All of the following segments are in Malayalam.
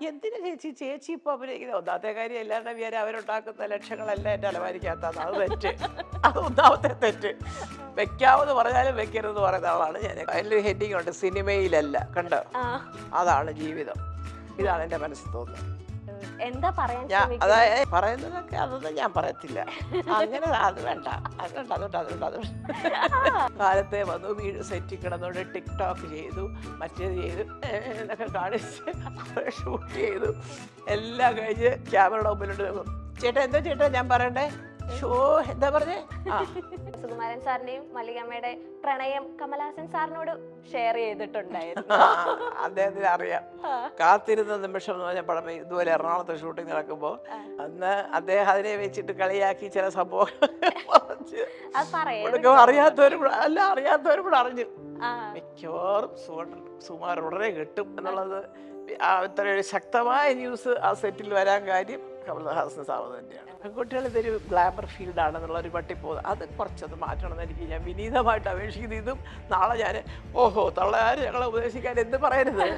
എന്തിനു ചേച്ചി ചേച്ചി ഇപ്പൊ അഭിനയിക്കുന്നത്? ഒന്നാമത്തെ കാര്യം എല്ലാവരുടെ വിചാരം അവരുണ്ടാക്കുന്ന ലക്ഷങ്ങളെല്ലാം എൻ്റെ അലമാരിക്കകത്താണ്. അത് തെറ്റ്. അത് ഒന്നാമത്തെ തെറ്റ്. വെക്കാമെന്ന് പറഞ്ഞാലും വെക്കരുതെന്ന് പറയുന്ന ആളാണ് ഞാൻ. അതിലൊരു ഹെഡിങ് ഉണ്ട്, സിനിമയിലല്ല. കണ്ടോ? അതാണ് ജീവിതം. ഇതാണ് എൻ്റെ മനസ്സിൽ തോന്നുന്നത്. എന്താ പറയാൻ അതായത് പറയുന്നതൊക്കെ അതൊന്നും ഞാൻ പറയത്തില്ല. അങ്ങനെ അത് വേണ്ട, അതുകൊണ്ട് കാലത്തെ വന്നു വീട് സെറ്റിൽ കിടന്നോണ്ട് ടിക്ടോക്ക് ചെയ്തു, മറ്റേത് ചെയ്തു എന്നൊക്കെ കാണിച്ച് ഷൂട്ട് ചെയ്തു. എല്ലാം കഴിഞ്ഞ് ക്യാമറയുടെ മുമ്പിലോട്ട് ചേട്ടാ എന്താ ചേട്ടാ ഞാൻ പറയണ്ടേ? ഷോ എന്താ പറഞ്ഞേ? സുകുമാരൻ സാറിന്റെയും മല്ലികമ്മയുടെ പ്രണയം കമലഹാസൻ സാറിനോട് ഷെയർ ചെയ്തിട്ടുണ്ടായിരുന്നു. അദ്ദേഹത്തിന് അറിയാം. കാത്തിരുന്ന നിമിഷം എന്ന് പറഞ്ഞ പടം ഇതുപോലെ എറണാകുളത്ത് ഷൂട്ടിംഗ് നടക്കുമ്പോൾ അന്ന് അദ്ദേഹം അതിനെ വെച്ചിട്ട് കളിയാക്കി ചില സംഭവങ്ങൾ അറിയാത്തവരും കൂടെ അറിഞ്ഞു. മിക്കവാറും സുമാർ ഉടനെ കിട്ടും എന്നുള്ളത് അത്ര ഒരു ശക്തമായ ന്യൂസ് ആ സെറ്റിൽ വരാൻ കാര്യം കമലഹാസൻ സാറ് തന്നെയാണ്. പെൺകുട്ടികൾ ഇതൊരു ഗ്ലാമർ ഫീൽഡാണെന്നുള്ള ഒരു പട്ടിപ്പോകുന്നത് അത് കുറച്ചത് മാറ്റണമെന്ന് എനിക്ക് ഞാൻ വിനീതമായിട്ട് അപേക്ഷിക്കുന്നു. ഇതും നാളെ ഞാൻ ഓഹോ തള്ളയാര് ഞങ്ങളെ ഉപദേശിക്കാൻ എന്ത് പറയരുത്,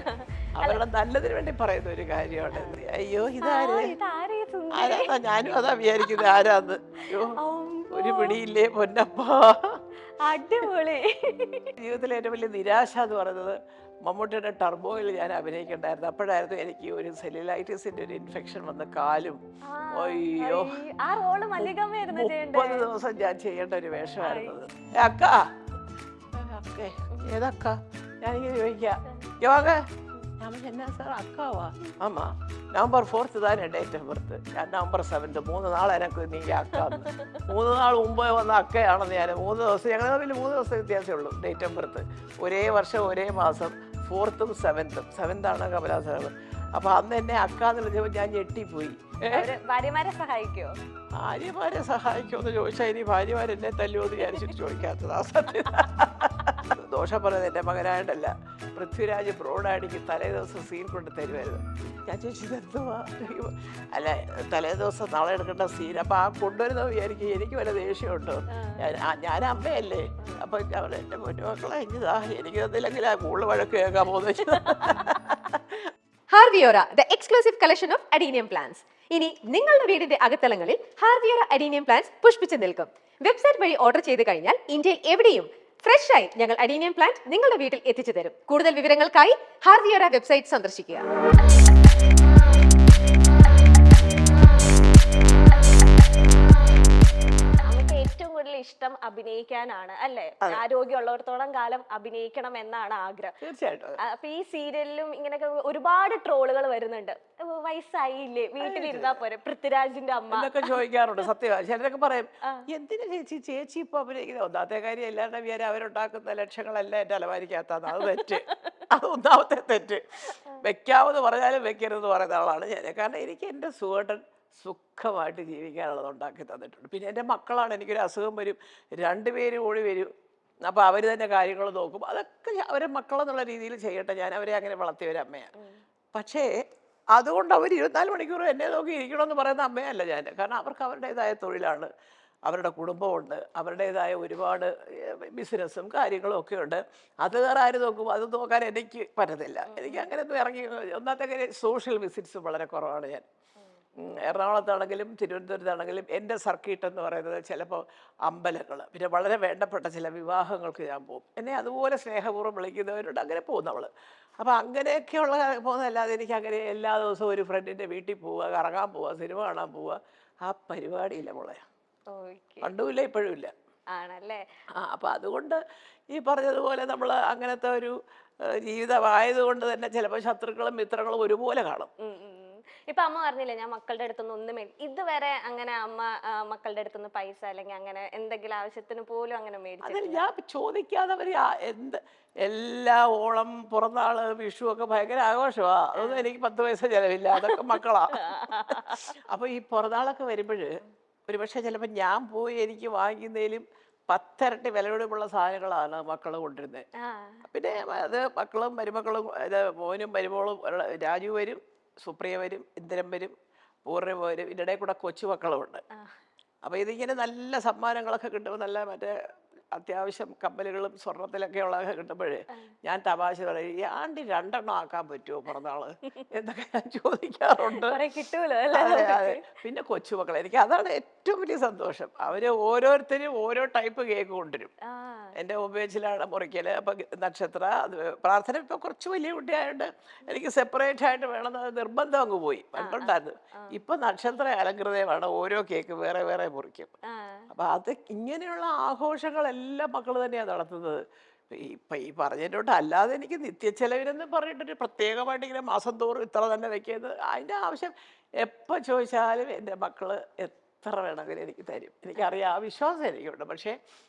അവരുടെ നല്ലതിന് വേണ്ടി പറയുന്ന ഒരു കാര്യമാണ്. അയ്യോ ഇതാരാ? ഞാനും അതാ വിചാരിക്കുന്നത്, ആരാന്ന്. അയ്യോ ഒരു പിടിയില്ലേ പൊന്നപ്പ. അടിപൊളി. ജീവിതത്തിലെ ഏറ്റവും വലിയ നിരാശ എന്ന് പറയുന്നത് മമ്മൂട്ടിയുടെ ടർബോയിൽ ഞാൻ അഭിനയിക്കണ്ടായിരുന്നു. അപ്പോഴായിരുന്നു എനിക്ക് ഒരു സെല്ലുലൈറ്റിസിന്റെ ഒരു ഇൻഫെക്ഷൻ വന്ന കാലും. അയ്യോ 30 ദിവസം ഞാൻ ചെയ്യേണ്ട ഒരു വേഷമായിരുന്നത്. അക്ക അക്കേ ഏതക്ക ഞാനിങ്ങനെ ചോദിക്കാം യോഗ എന്നാ സാർ അക്കാവാ? ആമാ November 4th Thane date of birth. ഞാൻ November 7th. 3 നാൾ എനക്ക് നീ അക്കാന്ന്. 3 നാൾ മുമ്പേ വന്ന അക്കയാണെന്ന് ഞാൻ. 3 ദിവസം ഞങ്ങൾ തമ്മിൽ 3 ദിവസം വ്യത്യാസമേ ഉള്ളൂ ഡേറ്റ് ഓഫ് ബർത്ത്. ഒരേ വർഷം ഒരേ മാസം 4th 7th ആണ് കമലഹാസൻ. അപ്പൊ അന്ന് എന്നെ അക്കാന്ന് വിളിച്ചപ്പോൾ ഞാൻ ഞെട്ടിപ്പോയി. ഭാര്യമാരെ സഹായിക്കോ? ഭാര്യമാരെ സഹായിക്കുമെന്ന് ചോദിച്ചാൽ ഇനി ഭാര്യമാരെന്നെ തല്ലുമോ എന്ന് വിചാരിച്ചിട്ട് ചോദിക്കാത്തത്. ആ സത്യം ദോഷം പറയുന്നത് എൻ്റെ മകനായിട്ടല്ല, പൃഥ്വിരാജ് ബ്രോഡാഡിക്ക് തലേ ദിവസം സീൻ കൊണ്ട് തരുമായിരുന്നു. ഞാൻ ചോദിച്ചത് എന്തുവാ? അല്ല തലേ ദിവസം നാളെ എടുക്കേണ്ട സീൻ. അപ്പം ആ കൊണ്ടുവരുന്ന വിചാരിക്കും എനിക്ക് വല്ല ദേഷ്യമുണ്ടോ? ഞാൻ അമ്മയല്ലേ. അപ്പം അവിടെ എൻ്റെ മുന്നുമക്കളെ ഇഞ്ഞതാ എനിക്ക് തന്നില്ലെങ്കിൽ ആ കൂടുതൽ വഴക്ക് കേൾക്കാൻ പോകുന്നത്. ഹാർവിയോറ the exclusive collection of adenium plants. ഇനി നിങ്ങളുടെ വീടിന്റെ അകത്തളങ്ങളിൽ ഹാർവിയോറ അഡീനിയം പ്ലാന്റ്സ് പുഷ്പിച്ചു നിൽക്കും. വെബ്സൈറ്റ് വഴി ഓർഡർ ചെയ്ത് കഴിഞ്ഞാൽ ഇന്ത്യയിൽ എവിടെയും ഫ്രഷ് ആയി ഞങ്ങൾ അഡീനിയം പ്ലാന്റ് നിങ്ങളുടെ വീട്ടിൽ എത്തിച്ചു തരും. കൂടുതൽ വിവരങ്ങൾക്കായി ഹാർവിയോറ വെബ്സൈറ്റ് സന്ദർശിക്കുക. ഇഷ്ടം അഭിനയിക്കാനാണ് അല്ലേ? ആരോഗ്യമുള്ളവർത്തോളം കാലം അഭിനയിക്കണം എന്നാണ് ആഗ്രഹം. തീർച്ചയായിട്ടും. അപ്പൊ ഈ സീരിയലിലും ഇങ്ങനെയൊക്കെ ഒരുപാട് ട്രോളുകൾ വരുന്നുണ്ട്. വയസ്സായില്ലേ വീട്ടിലിരുന്നാ പോരെ, പൃഥ്വിരാജിന്റെ അമ്മ എന്നൊക്കെ ചോദിക്കാറുണ്ട്. സത്യമാണ്. ചിലരൊക്കെ പറയും എന്തിനു ചേച്ചി ഇപ്പൊ അഭിനയിക്കുന്നത്? ഒന്നാമത്തെ കാര്യം എല്ലാവരുടെ വിചാരം അവരുണ്ടാക്കുന്ന ലക്ഷങ്ങളെല്ലാം എൻ്റെ അലമാരിക്കകത്താണ്. അത് തെറ്റ്. അത് ഒന്നാമത്തെ തെറ്റ്. വെക്കാമെന്ന് പറഞ്ഞാലും വെക്കരുതെന്ന് പറയുന്ന ആളാണ് ഞാൻ. കാരണം എനിക്ക് എൻ്റെ സുഖേട്ടൻ സുഖമായിട്ട് ജീവിക്കാനുള്ളത് ഉണ്ടാക്കി തന്നിട്ടുണ്ട്. പിന്നെ എൻ്റെ മക്കളാണ്. എനിക്കൊരു അസുഖം വരും, 2 പേരും ഓടി വരും. അപ്പോൾ അവർ തന്നെ കാര്യങ്ങൾ നോക്കും. അതൊക്കെ അവരെ മക്കളെന്നുള്ള രീതിയിൽ ചെയ്യട്ടെ. ഞാൻ അവരെ അങ്ങനെ വളർത്തിയ ഒരു അമ്മയാണ്. പക്ഷേ അതുകൊണ്ട് അവർ 24 മണിക്കൂറും എന്നെ നോക്കി ഇരിക്കണമെന്ന് പറയുന്ന അമ്മയല്ല ഞാൻ. കാരണം അവർക്ക് അവരുടേതായ തൊഴിലാണ്, അവരുടെ കുടുംബമുണ്ട്, അവരുടേതായ ഒരുപാട് ബിസിനസ്സും കാര്യങ്ങളും ഒക്കെ ഉണ്ട്. അത് വേറെ ആര് നോക്കും? അത് നോക്കാൻ എനിക്ക് പറ്റത്തില്ല. എനിക്ക് അങ്ങനെയൊന്നും ഇറങ്ങി. ഒന്നാമത്തെ കാര്യം സോഷ്യൽ വിസിറ്റ്സ് വളരെ കുറവാണ് ഞാൻ. എറണാകുളത്താണെങ്കിലും തിരുവനന്തപുരത്താണെങ്കിലും എൻ്റെ സർക്കിട്ട് എന്ന് പറയുന്നത് ചിലപ്പോൾ അമ്പലങ്ങൾ, പിന്നെ വളരെ വേണ്ടപ്പെട്ട ചില വിവാഹങ്ങൾക്ക് ഞാൻ പോകും. എന്നെ അതുപോലെ സ്നേഹപൂർവ്വം വിളിക്കുന്നവരുണ്ട്. അങ്ങനെ പോകും നമ്മൾ. അപ്പോൾ അങ്ങനെയൊക്കെയുള്ള പോകുന്നതല്ലാതെ എനിക്ക് അങ്ങനെ എല്ലാ ദിവസവും ഒരു ഫ്രണ്ടിൻ്റെ വീട്ടിൽ പോവുക, കറങ്ങാൻ പോവുക, സിനിമ കാണാൻ പോവുക, ആ പരിപാടിയില്ല മോളെ. പണ്ടുമില്ല ഇപ്പോഴും ഇല്ല. ആണല്ലേ? അപ്പം അതുകൊണ്ട് ഈ പറഞ്ഞതുപോലെ നമ്മൾ അങ്ങനത്തെ ഒരു ജീവിതമായതുകൊണ്ട് തന്നെ ചിലപ്പോൾ ശത്രുക്കളും മിത്രങ്ങളും ഒരുപോലെ കാണും. ഇപ്പൊ അമ്മ പറഞ്ഞില്ലേ ഞാൻ മക്കളുടെ അടുത്തൊന്നും ഒന്നും ഇതുവരെ അങ്ങനെ അമ്മ മക്കളുടെ അടുത്തുനിന്ന് പൈസ അല്ലെങ്കിൽ അങ്ങനെ എന്തെങ്കിലും ആവശ്യത്തിന് പോലും അങ്ങനെ മേടിച്ചു? ഞാൻ ചോദിക്കാതെ അവര് എല്ലാ ഓണം, പിറന്നാള്, വിഷു ഒക്കെ ഭയങ്കര ആഘോഷമാ. അതൊന്നും എനിക്ക് 10 പൈസ ചെലവില്ല. അതൊക്കെ മക്കളാ. അപ്പൊ ഈ പിറന്നാളൊക്കെ വരുമ്പോഴ് ഒരുപക്ഷെ ചിലപ്പോൾ ഞാൻ പോയി എനിക്ക് വാങ്ങിക്കുന്നതിലും 10 ഇരട്ടി വിലപിടിപ്പുള്ള സാധനങ്ങളാണ് മക്കൾ കൊണ്ടിരുന്നത്. പിന്നെ അത് മക്കളും മരുമക്കളും മോനും മരുമോളും രാജു വരും, സുപ്രിയ വരും, ഇന്ദ്രൻ വരും, പൂർണ്ണിമ വരും. ഇതിനിടെ കൂടെ കൊച്ചു മക്കളുമുണ്ട്. അപ്പോൾ ഇതിങ്ങനെ നല്ല സമ്മാനങ്ങളൊക്കെ കിട്ടുമ്പോൾ നല്ല മറ്റേ അത്യാവശ്യം കമ്മലുകളും സ്വർണത്തിലൊക്കെ ഉള്ളതൊക്കെ കിട്ടുമ്പോഴേ ഞാൻ തമാശ പറയും ഈ ആണ്ടി 2 ആക്കാൻ പറ്റുമോ പിറന്നാള് എന്നൊക്കെ ഞാൻ ചോദിക്കാറുണ്ട്. കുറെ കിട്ടൂലോ അല്ലേ അതെ നമുക്ക്? അതെ. പിന്നെ കൊച്ചുമക്കൾ എനിക്ക് അതാണ് ഏറ്റവും വലിയ സന്തോഷം. അവര് ഓരോരുത്തരും ഓരോ ടൈപ്പ് കേക്ക് കൊണ്ടുവരും. ആ എൻ്റെ ഉപയോഗിച്ചിലാണ് മുറിക്കല്. അപ്പം നക്ഷത്ര അത് പ്രാർത്ഥന ഇപ്പം കുറച്ച് വലിയ കുട്ടിയായതുകൊണ്ട് എനിക്ക് സെപ്പറേറ്റ് ആയിട്ട് വേണമെന്ന് നിർബന്ധം അങ്ങ് പോയി. പണ്ടുണ്ടായിരുന്നു. ഇപ്പം നക്ഷത്ര അലങ്കൃതമാണ്, ഓരോ കേക്ക് വേറെ വേറെ മുറിക്കും. ആ അപ്പം അത് ഇങ്ങനെയുള്ള ആഘോഷങ്ങളെല്ലാം മക്കൾ തന്നെയാണ് നടത്തുന്നത്. ഇപ്പം ഈ പറഞ്ഞതിൻ്റെ അല്ലാതെ എനിക്ക് നിത്യച്ചെലവിനെന്ന് പറഞ്ഞിട്ടൊരു പ്രത്യേകമായിട്ട് ഇങ്ങനെ മാസം തോറും ഇത്ര തന്നെ വെക്കുന്നത് അതിൻ്റെ ആവശ്യം എപ്പോൾ ചോദിച്ചാലും എൻ്റെ മക്കൾ എത്ര വേണമെങ്കിലും എനിക്ക് തരും. എനിക്കറിയാം, ആ വിശ്വാസം എനിക്കുണ്ട്. പക്ഷേ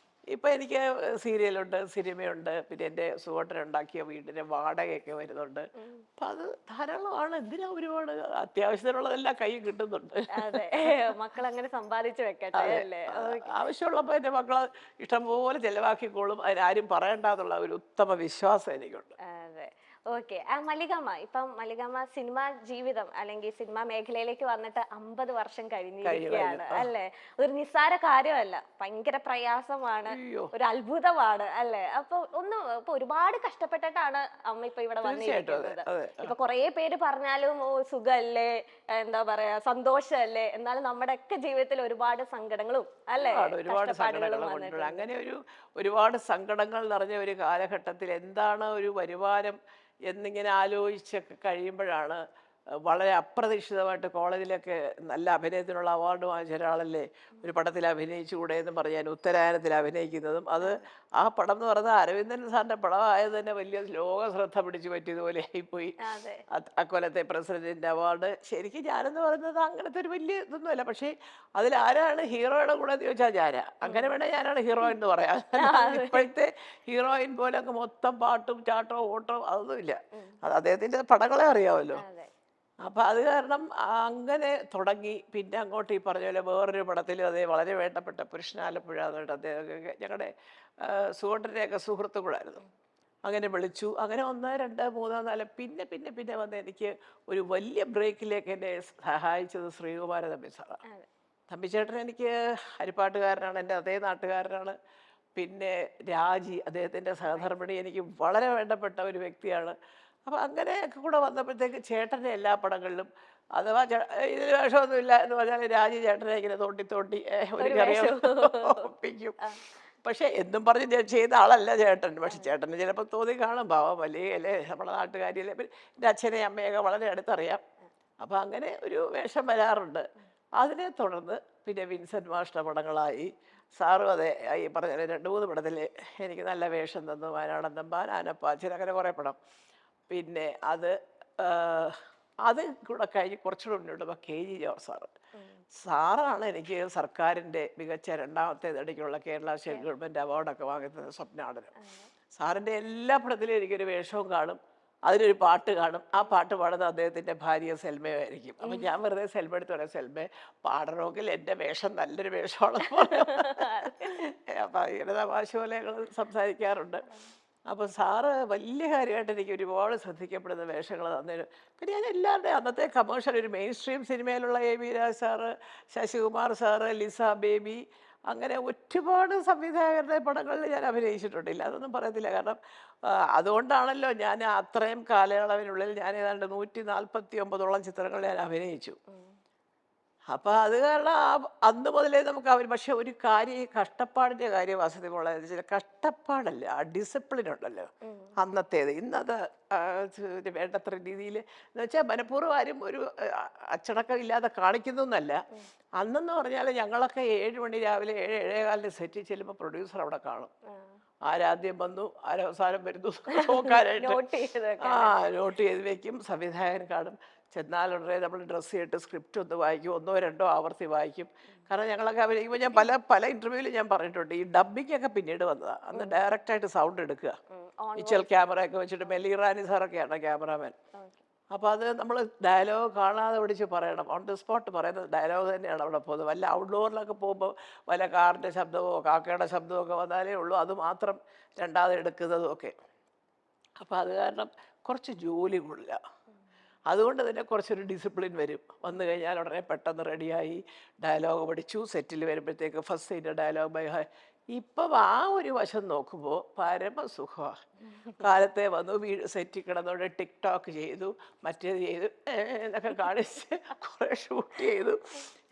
ഇപ്പം എനിക്ക് സീരിയലുണ്ട്, സിനിമയുണ്ട്, പിന്നെ എൻ്റെ സുഹൃത്തുണ്ടാക്കിയ വീടിൻ്റെ വാടകയൊക്കെ വരുന്നുണ്ട്. അപ്പം അത് ധാരാളമാണ്. എന്തിനാ ഒരുപാട് അത്യാവശ്യത്തിനുള്ളതെല്ലാം കയ്യിൽ കിട്ടുന്നുണ്ട്. അതെ മക്കൾ അങ്ങനെ സമ്പാദിച്ചു വെക്കട്ടെ അതെ. അല്ലേ? ആവശ്യമുള്ളപ്പോൾ എൻ്റെ മക്കൾ ഇഷ്ടംപോലെ ചെലവാക്കിക്കോളും. അതിനാരും പറയണ്ടെന്നുള്ള ഒരു ഉത്തമ വിശ്വാസം എനിക്കുണ്ട്. അതെ ഓക്കെ. മല്ലികാമ്മ, ഇപ്പം മല്ലികാമ്മ സിനിമ ജീവിതം അല്ലെങ്കിൽ സിനിമ മേഖലയിലേക്ക് വന്നിട്ട് 50 വർഷം കഴിഞ്ഞിരിക്കുകയാണ് അല്ലേ? ഒരു നിസ്സാര കാര്യമല്ല, ഭയങ്കര പ്രയാസമാണ്, അയ്യോ. ഒരു അത്ഭുതമാണ് അല്ലേ? അപ്പൊ ഇപ്പൊ ഒരുപാട് കഷ്ടപ്പെട്ടിട്ടാണ് അമ്മ ഇപ്പൊ ഇവിടെ തീർച്ചയായിട്ടും അതെ വന്നിരിക്കുന്നത്. അതെ. ഇപ്പൊ കുറേ പേര് പറഞ്ഞാലും ഓ സുഖല്ലേ, എന്താ പറയാ സന്തോഷല്ലേ, എന്നാലും നമ്മുടെ ഒക്കെ ജീവിതത്തിൽ ഒരുപാട് സങ്കടങ്ങളും അല്ലേ ഒരുപാട് സങ്കടങ്ങൾ കഷ്ടപ്പാടുകളും കൊണ്ടുവരും. വന്നിട്ടുണ്ട്. അങ്ങനെ ഒരുപാട് സങ്കടങ്ങൾ നിറഞ്ഞ ഒരു കാലഘട്ടത്തിൽ എന്താണ് ഒരു വരുമാനം എന്നിങ്ങനെ ആലോചിച്ചൊക്കെ കഴിയുമ്പോഴാണ് വളരെ അപ്രതീക്ഷിതമായിട്ട് കോളേജിലൊക്കെ നല്ല അഭിനയത്തിനുള്ള അവാർഡ് വാങ്ങിച്ച ഒരാളല്ലേ ഒരു പടത്തിൽ അഭിനയിച്ചുകൂടെ എന്ന് പറഞ്ഞ് ഞാൻ ഉത്തരായനത്തിൽ അഭിനയിക്കുന്നതും അത് ആ പടം എന്ന് പറയുന്നത് അരവിന്ദൻ സാറിൻ്റെ പടമായത് തന്നെ വലിയ ലോക ശ്രദ്ധ പിടിച്ചു പറ്റിയതുപോലെ ആയിപ്പോയി. അതെ അക്കൊല്ലത്തെ പ്രസിഡന്റിന്റെ അവാർഡ് ശരിക്കും ഞാനെന്ന് പറയുന്നത് അങ്ങനത്തെ ഒരു വലിയ ഇതൊന്നുമല്ല. പക്ഷേ അതിലാരാണ് ഹീറോയുടെ കൂടെ എന്ന് ചോദിച്ചാൽ ഞാനാ. അങ്ങനെ വേണേൽ ഞാനാണ് ഹീറോ എന്ന് പറയാം. ഇപ്പോഴത്തെ ഹീറോയിൻ പോലെ അങ്ങ് മൊത്തം പാട്ടും ചാട്ടവും ഓട്ടവും അതൊന്നുമില്ല. അത് അദ്ദേഹത്തിന്റെ പടങ്ങളെ അറിയാമല്ലോ. അതെ അപ്പം അത് കാരണം അങ്ങനെ തുടങ്ങി. പിന്നെ അങ്ങോട്ട് ഈ പറഞ്ഞ പോലെ വേറൊരു പടത്തിലും അതേ വളരെ വേണ്ടപ്പെട്ട പുരുഷനാലപ്പുഴ എന്നിട്ട് അദ്ദേഹമൊക്കെ ഞങ്ങളുടെ സുഹൃത്തിൻ്റെയൊക്കെ സുഹൃത്തുക്കളായിരുന്നു. അങ്ങനെ വിളിച്ചു. അങ്ങനെ 1, 2, 3, 4 പിന്നെ പിന്നെ പിന്നെ വന്ന് എനിക്ക് ഒരു വലിയ ബ്രേക്കിലേക്ക് എന്നെ സഹായിച്ചത് ശ്രീകുമാര തമ്പി സാറാണ്. അതെ തമ്പിച്ചേട്ടൻ എനിക്ക് ഹരിപ്പാട്ടുകാരനാണ്, എൻ്റെ അതേ നാട്ടുകാരനാണ്. പിന്നെ രാജി അദ്ദേഹത്തിൻ്റെ സഹധർമ്മിണി എനിക്ക് വളരെ വേണ്ടപ്പെട്ട ഒരു വ്യക്തിയാണ്. അപ്പം അങ്ങനെയൊക്കെ കൂടെ വന്നപ്പോഴത്തേക്ക് ചേട്ടൻ്റെ എല്ലാ പടങ്ങളിലും അഥവാ ഇതിൽ വേഷമൊന്നുമില്ല എന്ന് പറഞ്ഞാൽ രാജി ചേട്ടനെ ഇങ്ങനെ തോണ്ടി തോണ്ടി എനിക്കറിയാം ഒപ്പിക്കും. പക്ഷെ എന്നും പറഞ്ഞ് ഞാൻ ചെയ്ത ആളല്ല ചേട്ടൻ. പക്ഷെ ചേട്ടന് ചിലപ്പോൾ തോന്നി കാണും പാവം വലിയ അല്ലേ നമ്മുടെ നാട്ടുകാരിയല്ലേ. പിന്നെ എൻ്റെ അച്ഛനെയും അമ്മയൊക്കെ വളരെ അടുത്തറിയാം. അപ്പം അങ്ങനെ ഒരു വേഷം വരാറുണ്ട്. അതിനെ തുടർന്ന് പിന്നെ വിൻസെൻ്റ് മാഷിൻ്റെ പടങ്ങളായി. സാറും അതെ ഈ പറഞ്ഞ 2-3 പടത്തിൽ എനിക്ക് നല്ല വേഷം തന്നു. വയനാടന്തമ്പാൻ, ആനപ്പാച്ചിൽ, അങ്ങനെ കുറേ പടം. പിന്നെ അത് കൂടെ കഴിഞ്ഞ് കുറച്ചുകൂടെ മുന്നോട്ട് KG ജോർജ് സാറാണ് എനിക്ക് സർക്കാരിൻ്റെ മികച്ച 2ാമത്തെ തടിക്കുള്ള കേരള സ്റ്റേറ്റ് ഗവൺമെൻറ് അവാർഡൊക്കെ വാങ്ങുന്നത് സ്വപ്നാടനം. സാറിൻ്റെ എല്ലാ പടത്തിലും എനിക്കൊരു വേഷവും കാണും, അതിലൊരു പാട്ട് കാണും. ആ പാട്ട് പാടുന്നത് അദ്ദേഹത്തിൻ്റെ ഭാര്യ സെൽമയായിരിക്കും. അപ്പം ഞാൻ വെറുതെ സെൽമ എടുത്ത് പറയാം, സെൽമ പാടണമെങ്കിൽ എൻ്റെ വേഷം നല്ലൊരു വേഷമാണെന്ന് പറയും. അപ്പം ഇങ്ങനെ തമാശ പോലെ ഞങ്ങൾ സംസാരിക്കാറുണ്ട്. അപ്പോൾ സാറ് വലിയ കാര്യമായിട്ട് എനിക്ക് ഒരുപാട് ശ്രദ്ധിക്കപ്പെടുന്ന വേഷങ്ങൾ തന്നേരും. പിന്നെ ഞാൻ എല്ലാവരുടെയും അന്നത്തെ കമേഴ്ഷ്യൽ ഒരു മെയിൻ സ്ട്രീം സിനിമയിലുള്ള AB Raj sir, Sasikumar sir, Lisa Baby, അങ്ങനെ ഒരുപാട് സംവിധായകരുടെ പടങ്ങളിൽ ഞാൻ അഭിനയിച്ചിട്ടുണ്ടില്ല, അതൊന്നും പറയത്തില്ല. കാരണം അതുകൊണ്ടാണല്ലോ ഞാൻ അത്രയും കാലയളവിനുള്ളിൽ ഞാൻ ഏതാണ്ട് 149ഓളം ചിത്രങ്ങൾ ഞാൻ അഭിനയിച്ചു. അപ്പം അത് കാരണം അന്ന് മുതലേ നമുക്ക് അവർ പക്ഷെ ഒരു കാര്യം ഈ കഷ്ടപ്പാടിൻ്റെ കാര്യം വസതിമുള്ള കഷ്ടപ്പാടല്ല, ആ ഡിസിപ്ലിൻ ഉണ്ടല്ലോ അന്നത്തേത്. ഇന്നത് വേണ്ടത്ര രീതിയിൽ എന്ന് വെച്ചാൽ മനഃപൂർവ്വം ആരും ഒരു അച്ചടക്കം ഇല്ലാതെ കാണിക്കുന്നു എന്നല്ല. അന്നെന്ന് പറഞ്ഞാൽ ഞങ്ങളൊക്കെ 7 മണി രാവിലെ 7-7:15 സെറ്റിൽ ചെല്ലുമ്പോൾ പ്രൊഡ്യൂസർ അവിടെ കാണും. ആരാദ്യം വന്നു ആരവസാനം വരുന്നു നോക്കാനായിട്ട് നോട്ട് ചെയ്ത് വെക്കും. സംവിധായകൻ കാണും. ചെന്നാലുടനെ നമ്മൾ ഡ്രസ്സ് ചെയ്തിട്ട് സ്ക്രിപ്റ്റ് ഒന്ന് വായിക്കും, 1-2 ആവർത്തി വായിക്കും. കാരണം ഞങ്ങളൊക്കെ അഭിനയിക്കുമ്പോൾ ഞാൻ പല ഇൻ്റർവ്യൂവിലും ഞാൻ പറഞ്ഞിട്ടുണ്ട്, ഈ ഡബ്ബിംഗ് ഒക്കെ പിന്നീട് വന്നതാണ്. അന്ന് ഡയറക്റ്റായിട്ട് സൗണ്ട് എടുക്കുക, ഇച്ചൽ ക്യാമറയൊക്കെ വെച്ചിട്ട്. മെല്ലിറാനി സാറൊക്കെയാണ് ക്യാമറാമാൻ. അപ്പോൾ അത് നമ്മൾ ഡയലോഗ് കാണാതെ പിടിച്ച് പറയണം, ഓൺ ദി സ്പോട്ട് പറയുന്നത് ഡയലോഗ് തന്നെയാണ് അവിടെ പോകുന്നത്. വല്ല ഔട്ട്ഡോറിലൊക്കെ പോകുമ്പോൾ വല്ല കാറിൻ്റെ ശബ്ദമോ കാക്കയുടെ ശബ്ദമോ ഒക്കെ വന്നാലേ ഉള്ളൂ അത് മാത്രം രണ്ടാമത് എടുക്കുന്നതും ഒക്കെ. അപ്പോൾ അത് കാരണം കുറച്ച് ജോലി കൊള്ളില്ല. അതുകൊണ്ട് തന്നെ കുറച്ചൊരു ഡിസിപ്ലിൻ വരും. വന്നു കഴിഞ്ഞാൽ ഉടനെ പെട്ടെന്ന് റെഡിയായി ഡയലോഗ് പഠിച്ചു. സെറ്റിൽ വരുമ്പോഴത്തേക്ക് ഫസ്റ്റ് സീൻ്റെ ഡയലോഗ് ബൈ ഇപ്പം ആ ഒരു വശം നോക്കുമ്പോൾ പരമസുഖമാണ്. കാലത്തെ വന്നു വീട് സെറ്റിൽ കിടന്നോണ്ട് ടിക്ടോക്ക് ചെയ്തു, മറ്റേത് ചെയ്തു, എന്നൊക്കെ കാണിച്ച് കുറേ ഷൂട്ട് ചെയ്തു,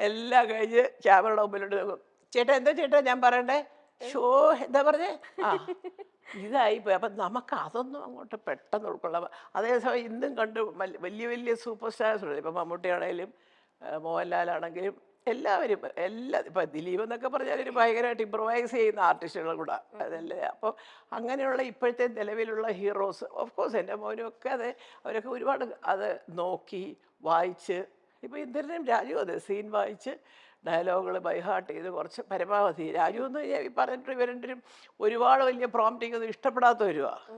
എല്ലാം കഴിഞ്ഞ് ക്യാമറയുടെ മുമ്പിലോട്ട് നോക്കും. ചേട്ടാ എന്താ ചേട്ടാ ഞാൻ പറയണ്ടേ, ഷോ എന്താ പറഞ്ഞേ, ആ ഇതായിപ്പോയി. അപ്പം നമുക്ക് അതൊന്നും അങ്ങോട്ട് പെട്ടെന്ന് ഉൾക്കൊള്ളാം. അതേസമയം ഇന്നും കണ്ട് വലിയ വലിയ സൂപ്പർ സ്റ്റാർസ് ഉണ്ട്. ഇപ്പം മമ്മൂട്ടിയാണേലും മോഹൻലാലാണെങ്കിലും എല്ലാവരും ഇപ്പം ദിലീപ് എന്നൊക്കെ പറഞ്ഞാൽ ഒരു ഭയങ്കരമായിട്ട് ഇമ്പ്രവൈസ് ചെയ്യുന്ന ആർട്ടിസ്റ്റുകൾ കൂടെ അതല്ലേ. അപ്പോൾ അങ്ങനെയുള്ള ഇപ്പോഴത്തെ നിലവിലുള്ള ഹീറോസ് ഓഫ് കോഴ്സ് എൻ്റെ മോനും ഒക്കെ അതെ, അവരൊക്കെ ഒരുപാട് അത് നോക്കി വായിച്ച്, ഇപ്പോൾ ഇന്ദ്രനും രാജു അതെ സീൻ വായിച്ച് ഡയലോഗുകൾ ബൈഹാർട്ട് ചെയ്ത് കുറച്ച് പരമാവധി. രാജു എന്ന് ഈ പറഞ്ഞിട്ട് ഇവരെങ്കിലും ഒരുപാട് വലിയ പ്രോംപ്റ്റിംഗ് ഒന്നും ഇഷ്ടപ്പെടാത്തവരുമാണ്.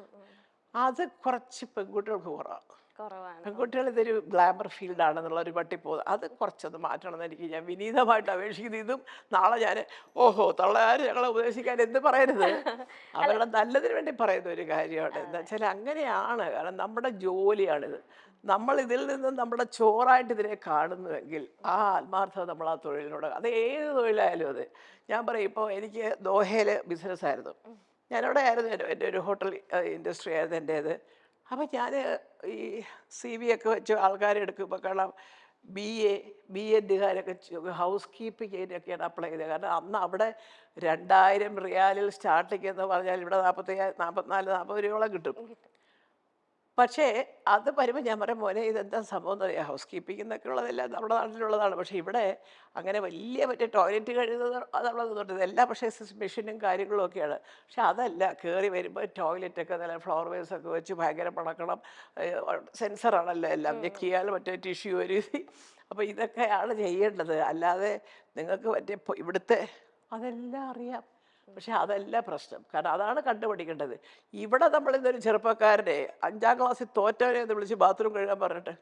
അത് കുറച്ച് പെൺകുട്ടികൾക്ക് കുറവാണ്. പെൺകുട്ടികൾ ഇതൊരു ഗ്ലാമർ ഫീൽഡാണെന്നുള്ള ഒരു പട്ടിപ്പോകും. അത് കുറച്ചൊന്ന് മാറ്റണമെന്ന് എനിക്ക് ഞാൻ വിനീതമായിട്ട് അപേക്ഷിക്കുന്നു. ഇതും നാളെ ഞാൻ ഓഹോ തള്ളാരും ഞങ്ങളെ ഉപദേശിക്കാൻ എന്ത് പറയരുത്, അവരുടെ നല്ലതിന് വേണ്ടി പറയുന്ന ഒരു കാര്യമാണ്. എന്താ വെച്ചാൽ അങ്ങനെയാണ്. കാരണം നമ്മുടെ ജോലിയാണിത്. നമ്മൾ ഇതിൽ നിന്ന് നമ്മുടെ ചോറായിട്ട് ഇതിനെ കാണുന്നുവെങ്കിൽ ആ ആത്മാർത്ഥത നമ്മൾ ആ തൊഴിലിനോട്, അത് ഏത് തൊഴിലായാലും അത്. ഞാൻ പറയും, ഇപ്പോൾ എനിക്ക് ദോഹയിൽ ബിസിനസ്സായിരുന്നു, ഞാനവിടെ ആയിരുന്നു, എൻ്റെ ഒരു ഹോട്ടൽ ഇൻഡസ്ട്രി ആയിരുന്നു എൻ്റേത്. അപ്പം ഞാൻ ഈ CV ഒക്കെ വെച്ച് ആൾക്കാരെ എടുക്കുമ്പോൾ കാണാം ബി എഡുകാരൊക്കെ ഹൗസ് കീപ്പിങ്ങിനൊക്കെയാണ് അപ്ലൈ ചെയ്തത്. കാരണം അന്ന് അവിടെ 2000 റിയാലിൽ സ്റ്റാർട്ടിങ് എന്ന് പറഞ്ഞാൽ ഇവിടെ 44-40 രൂപയോളം കിട്ടും. പക്ഷേ അത് വരുമ്പോൾ ഞാൻ പറയാം, മോനെ ഇതെന്താ സംഭവം എന്ന് പറയാം, ഹൗസ് കീപ്പിംഗ് എന്നൊക്കെ ഉള്ളതെല്ലാം നമ്മുടെ നാട്ടിലുള്ളതാണ്. പക്ഷേ ഇവിടെ അങ്ങനെ വലിയ മറ്റേ ടോയ്ലറ്റ് കഴുകുന്നത് അതുള്ളത് ഇതെല്ലാം പക്ഷേ മെഷീനും കാര്യങ്ങളും ഒക്കെയാണ്. പക്ഷെ അതല്ല, കയറി വരുമ്പോൾ ടോയ്ലറ്റൊക്കെ നല്ല ഫ്ലവർ വേസൊക്കെ വെച്ച് ഭയങ്കര പണക്കണം, സെൻസറാണല്ലോ എല്ലാം, ഞെക്കിയാൽ മറ്റേ ടിഷ്യൂ ഒരു. അപ്പോൾ ഇതൊക്കെയാണ് ചെയ്യേണ്ടത്. അല്ലാതെ നിങ്ങൾക്ക് മറ്റേ ഇവിടുത്തെ അതെല്ലാം അറിയാം, പക്ഷെ അതല്ല പ്രശ്നം. കാരണം അതാണ് കണ്ടുപിടിക്കേണ്ടത്. ഇവിടെ നമ്മളിന്നൊരു ചെറുപ്പക്കാരനെ 5ാം ക്ലാസ്സിൽ തോറ്റവനെ ഒന്ന് വിളിച്ച് ബാത്റൂം കഴുകാൻ പറഞ്ഞിട്ട്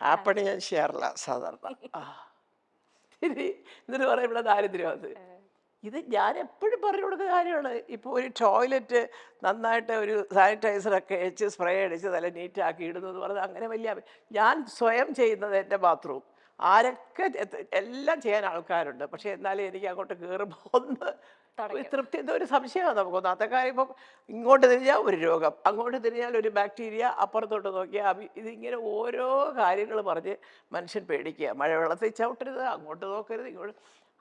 ആ പണി ഞാൻ ചെയ്യാറില്ല സാധാരണ. എന്നിട്ട് പറയും ഇവിടെ ദാരിദ്ര്യം. അത് ഇത് ഞാൻ എപ്പോഴും പറഞ്ഞു കൊടുക്കുന്ന കാര്യമാണ്. ഇപ്പോൾ ഒരു ടോയ്ലറ്റ് നന്നായിട്ട് ഒരു സാനിറ്റൈസറൊക്കെ വെച്ച് സ്പ്രേ അടിച്ച് നല്ല നീറ്റാക്കി ഇടുന്നു എന്ന് പറഞ്ഞാൽ അങ്ങനെ വലിയ ഞാൻ സ്വയം ചെയ്യുന്നത് എൻ്റെ ബാത്റൂം ആരൊക്കെ എല്ലാം ചെയ്യാൻ ആൾക്കാരുണ്ട്. പക്ഷേ എന്നാലും എനിക്ക് അങ്ങോട്ട് കയറുമ്പോൾ ഒന്ന് തൃപ്തി, എന്തോ ഒരു സംശയമാണ് നമുക്ക്. ഒന്നാമത്തെ കാര്യം, ഇപ്പം ഇങ്ങോട്ട് തിരിഞ്ഞാൽ ഒരു രോഗം, അങ്ങോട്ട് തിരിഞ്ഞാൽ ഒരു ബാക്ടീരിയ, അപ്പുറത്തോട്ട് നോക്കിയാൽ ഇതിങ്ങനെ ഓരോ കാര്യങ്ങൾ പറഞ്ഞ് മനുഷ്യൻ പേടിക്കുക. മഴവെള്ളത്തിൽ ചവിട്ടരുത്, അങ്ങോട്ട് നോക്കരുത്, ഇങ്ങോട്ട്.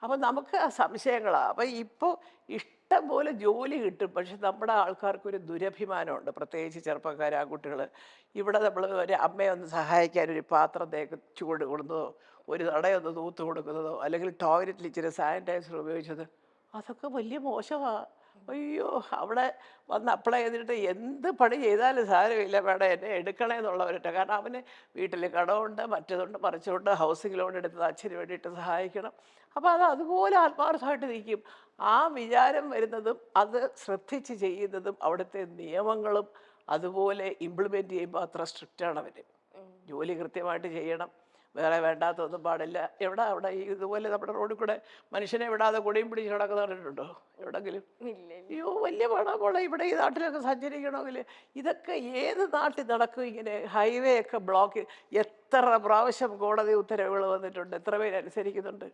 അപ്പം നമുക്ക് സംശയങ്ങളാണ്. അപ്പം ഇപ്പോൾ ഇഷ്ടം പോലെ ജോലി കിട്ടും, പക്ഷെ നമ്മുടെ ആൾക്കാർക്കൊരു ദുരഭിമാനമുണ്ട്, പ്രത്യേകിച്ച് ചെറുപ്പക്കാർ, ആ കുട്ടികൾ. ഇവിടെ നമ്മൾ ഒരു അമ്മയെ ഒന്ന് സഹായിക്കാൻ ഒരു പാത്രം തേച്ച് കൊടുക്കുന്നതോ, ഒരു നടയൊന്ന് തൂത്ത് കൊടുക്കുന്നതോ, അല്ലെങ്കിൽ ടോയ്ലറ്റിൽ ഇച്ചിരി സാനിറ്റൈസർ ഉപയോഗിച്ചത്, അതൊക്കെ വലിയ മോശമാണ്. അയ്യോ, അവിടെ വന്ന് അപ്ലൈ ചെയ്തിട്ട് എന്ത് പണി ചെയ്താലും സാരമില്ല, വേണം എന്നെ എടുക്കണേ എന്നുള്ളവരട്ടെ. കാരണം അവന് വീട്ടിൽ കടമുണ്ട്, മറ്റതുണ്ട്, മറിച്ചുകൊണ്ട് ഹൗസിംഗ് ലോൺ എടുത്തത് അച്ഛന് വേണ്ടിയിട്ട് സഹായിക്കണം. അപ്പോൾ അത് അതുപോലെ ആത്മാർത്ഥമായിട്ട് നിൽക്കും. ആ വിചാരം വരുന്നതും അത് ശ്രദ്ധിച്ച് ചെയ്യുന്നതും അവിടുത്തെ നിയമങ്ങളും അതുപോലെ ഇംപ്ലിമെൻ്റ് ചെയ്യുമ്പോൾ അത്ര സ്ട്രിക്റ്റാണ് അവർ. ജോലി കൃത്യമായിട്ട് ചെയ്യണം, വേറെ വേണ്ടാത്തൊന്നും പാടില്ല. അവിടെ ഈ ഇതുപോലെ നമ്മുടെ റോഡിൽ കൂടെ മനുഷ്യനെ വിടാതെ കൊടിയും പിടിച്ച് നടക്കുന്ന കണ്ടിട്ടുണ്ടോ എവിടെങ്കിലും? അയ്യോ, വലിയ പണമുള്ള ഇവിടെ ഈ നാട്ടിലൊക്കെ സഞ്ചരിക്കണമെങ്കിൽ ഇതൊക്കെ ഏത് നാട്ടിൽ നടക്കും? ഇങ്ങനെ ഹൈവേ ഒക്കെ ബ്ലോക്ക്, എത്ര പ്രാവശ്യം കോടതി ഉത്തരവുകൾ വന്നിട്ടുണ്ട്, എത്ര പേര് അനുസരിക്കുന്നുണ്ട്?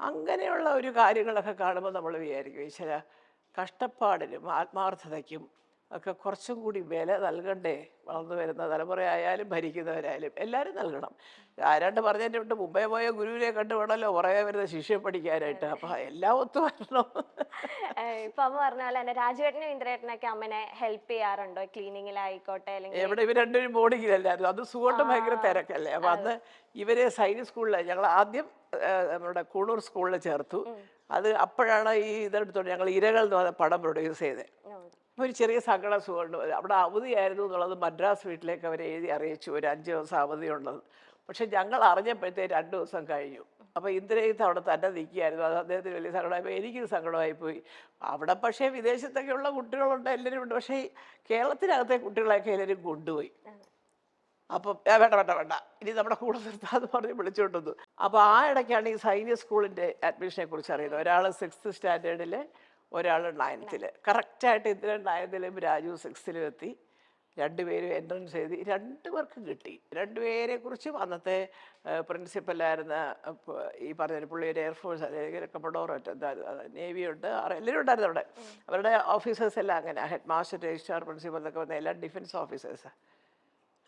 അങ്ങനെയുള്ള ഒരു കാര്യങ്ങളൊക്കെ കാണുമ്പോൾ നമ്മൾ വിചാരിക്കും, ഈശ്വര, കഷ്ടപ്പാടിനും ആത്മാർത്ഥതയ്ക്കും ഒക്കെ കുറച്ചും കൂടി വില നൽകണ്ടേ? വളർന്നു വരുന്ന തലമുറയായാലും ഭരിക്കുന്നവരായാലും എല്ലാവരും നൽകണം. ആരാണ്ട് പറഞ്ഞതിൻ്റെ തൊട്ട് മുമ്പേ പോയ ഗുരുവിനെ കണ്ടു വേണമല്ലോ പുറകെ വരുന്ന ശിഷ്യം പഠിക്കാനായിട്ട്. അപ്പം എല്ലാം ഒത്തു വരണം. ഇപ്പൊ അമ്മ പറഞ്ഞ പോലെ തന്നെ രാജുവേട്ടനും ഇന്ദ്രേട്ടനൊക്കെ അമ്മനെ ഹെൽപ്പ് ചെയ്യാറുണ്ടോ? ക്ലീനിങ്ങിലായിക്കോട്ടെ, അല്ലെങ്കിൽ എവിടെ ഇവർ രണ്ടുപേരും ബോർഡിങ്ങിലല്ലായിരുന്നു, അത് സുഖോട്ടും ഭയങ്കര തിരക്കല്ലേ. അപ്പം അന്ന് ഇവര് സൈനിക് സ്കൂളിൽ ഞങ്ങൾ ആദ്യം നമ്മുടെ കൂണൂർ സ്കൂളിൽ ചേർത്തു. അത് അപ്പോഴാണ് ഈ ഇതെടുത്തോണ്ട് ഞങ്ങൾ ഇരകൾ എന്ന് പറഞ്ഞ പടം പ്രൊഡ്യൂസ് ചെയ്തത്. അപ്പോൾ ഒരു ചെറിയ സങ്കടം സുഖമുണ്ട്. അവിടെ അവധിയായിരുന്നു എന്നുള്ളത് മദ്രാസ് വീട്ടിലേക്ക് അവർ എഴുതി അറിയിച്ചു, ഒരു 5 ദിവസം അവധിയുള്ളത്. പക്ഷെ ഞങ്ങൾ അറിഞ്ഞപ്പോഴത്തേക്ക് 2 ദിവസം കഴിഞ്ഞു. അപ്പോൾ ഇന്ദ്രജിത്ത് അവിടെ തന്നെ നിൽക്കുകയായിരുന്നു. അത് അദ്ദേഹത്തിന് വലിയ സങ്കടമായിപ്പോയി, എനിക്കും സങ്കടമായിപ്പോയി. അവിടെ പക്ഷേ വിദേശത്തൊക്കെയുള്ള കുട്ടികളുണ്ട്, എല്ലാവരും ഉണ്ട്. പക്ഷേ കേരളത്തിനകത്തെ കുട്ടികളെയൊക്കെ എല്ലാവരും കൊണ്ടുപോയി. അപ്പം വേണ്ട ഇനി നമ്മുടെ കൂടെ നിർത്താന്ന് പറഞ്ഞ് വിളിച്ചുകൊണ്ടുവന്നു. അപ്പോൾ ആ ഇടയ്ക്കാണ് ഈ സൈനിക് സ്കൂളിൻ്റെ അഡ്മിഷനെ കുറിച്ച് അറിയുന്നത്. ഒരാൾ 6th സ്റ്റാൻഡേർഡിൽ, ഒരാൾ 9th. കറക്റ്റായിട്ട് ഇന്ദ്രൻ 9th രാജു 6th എത്തി. രണ്ടുപേരും എൻട്രൻസ് എഴുതി, രണ്ടുപേർക്കും കിട്ടി. രണ്ടുപേരെ കുറിച്ചും അന്നത്തെ പ്രിൻസിപ്പലായിരുന്ന ഈ പറഞ്ഞ പുള്ളി ഒരു എയർഫോഴ്സ് കമഡോർ നേവി ഉണ്ട്, എല്ലാവരും ഉണ്ടായിരുന്നു അവിടെ. അവരുടെ ഓഫീസേഴ്സ് എല്ലാം അങ്ങനെ, ഹെഡ് മാസ്റ്റർ, രജിസ്ട്രാർ, പ്രിൻസിപ്പൽ എന്നൊക്കെ വന്ന എല്ലാം ഡിഫൻസ് ഓഫീസേഴ്സാണ്.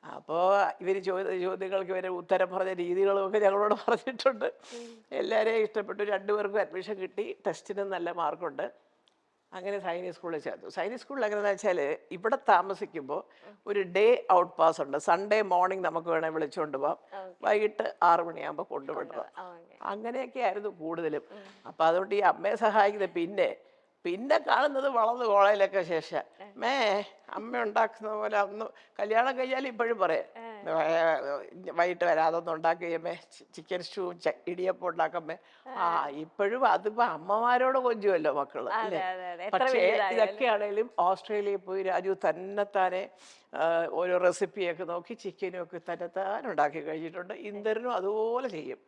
അപ്പോൾ ഇവർ ചോദ്യങ്ങൾക്ക് ഇവർ ഉത്തരം പറഞ്ഞ രീതികളും ഒക്കെ ഞങ്ങളോട് പറഞ്ഞിട്ടുണ്ട്. എല്ലാവരെയും ഇഷ്ടപ്പെട്ടു, രണ്ടുപേർക്കും അഡ്മിഷൻ കിട്ടി, ടെസ്റ്റിന് നല്ല മാർക്കുണ്ട്. അങ്ങനെ സൈനിക് സ്കൂളിൽ ചേർത്തു. സൈനിക് സ്കൂളിൽ എങ്ങനെയാണെന്ന് വെച്ചാൽ ഇവിടെ താമസിക്കുമ്പോൾ ഒരു ഡേ ഔട്ട് പാസ് ഉണ്ട്. സൺഡേ മോർണിംഗ് നമുക്ക് വേണേൽ വിളിച്ചുകൊണ്ട് പോകാം, വൈകിട്ട് 6 മണിയാകുമ്പോൾ കൊണ്ടുവിടണം. അങ്ങനെയൊക്കെ ആയിരുന്നു കൂടുതലും. അപ്പം അതുകൊണ്ട് ഈ അമ്മയെ സഹായിക്കുന്നത് പിന്നെ കാണുന്നത് വളർന്ന് കോളേജിലൊക്കെ ശേഷം അമ്മ ഉണ്ടാക്കുന്ന പോലെ അന്ന് കല്യാണം കഴിഞ്ഞാൽ ഇപ്പോഴും പറയാം, വൈകിട്ട് വരാതൊന്നും ഉണ്ടാക്കുകയമ്മേ, ചിക്കൻ സ്റ്റൂ ഇടിയപ്പം ഉണ്ടാക്കമ്മേ. ഇപ്പോഴും അതിപ്പോ അമ്മമാരോട് കൊഞ്ചുമല്ലോ മക്കള് അല്ലേ. പക്ഷേ ഇതൊക്കെയാണേലും ഓസ്ട്രേലിയയിൽ പോയി രാജു തന്നെത്താനെ ഓരോ റെസിപ്പിയൊക്കെ നോക്കി ചിക്കനും ഒക്കെ തന്നെത്താൻ ഉണ്ടാക്കി കഴിച്ചിട്ടുണ്ട്. ഇന്ദ്രനും അതുപോലെ ചെയ്യും.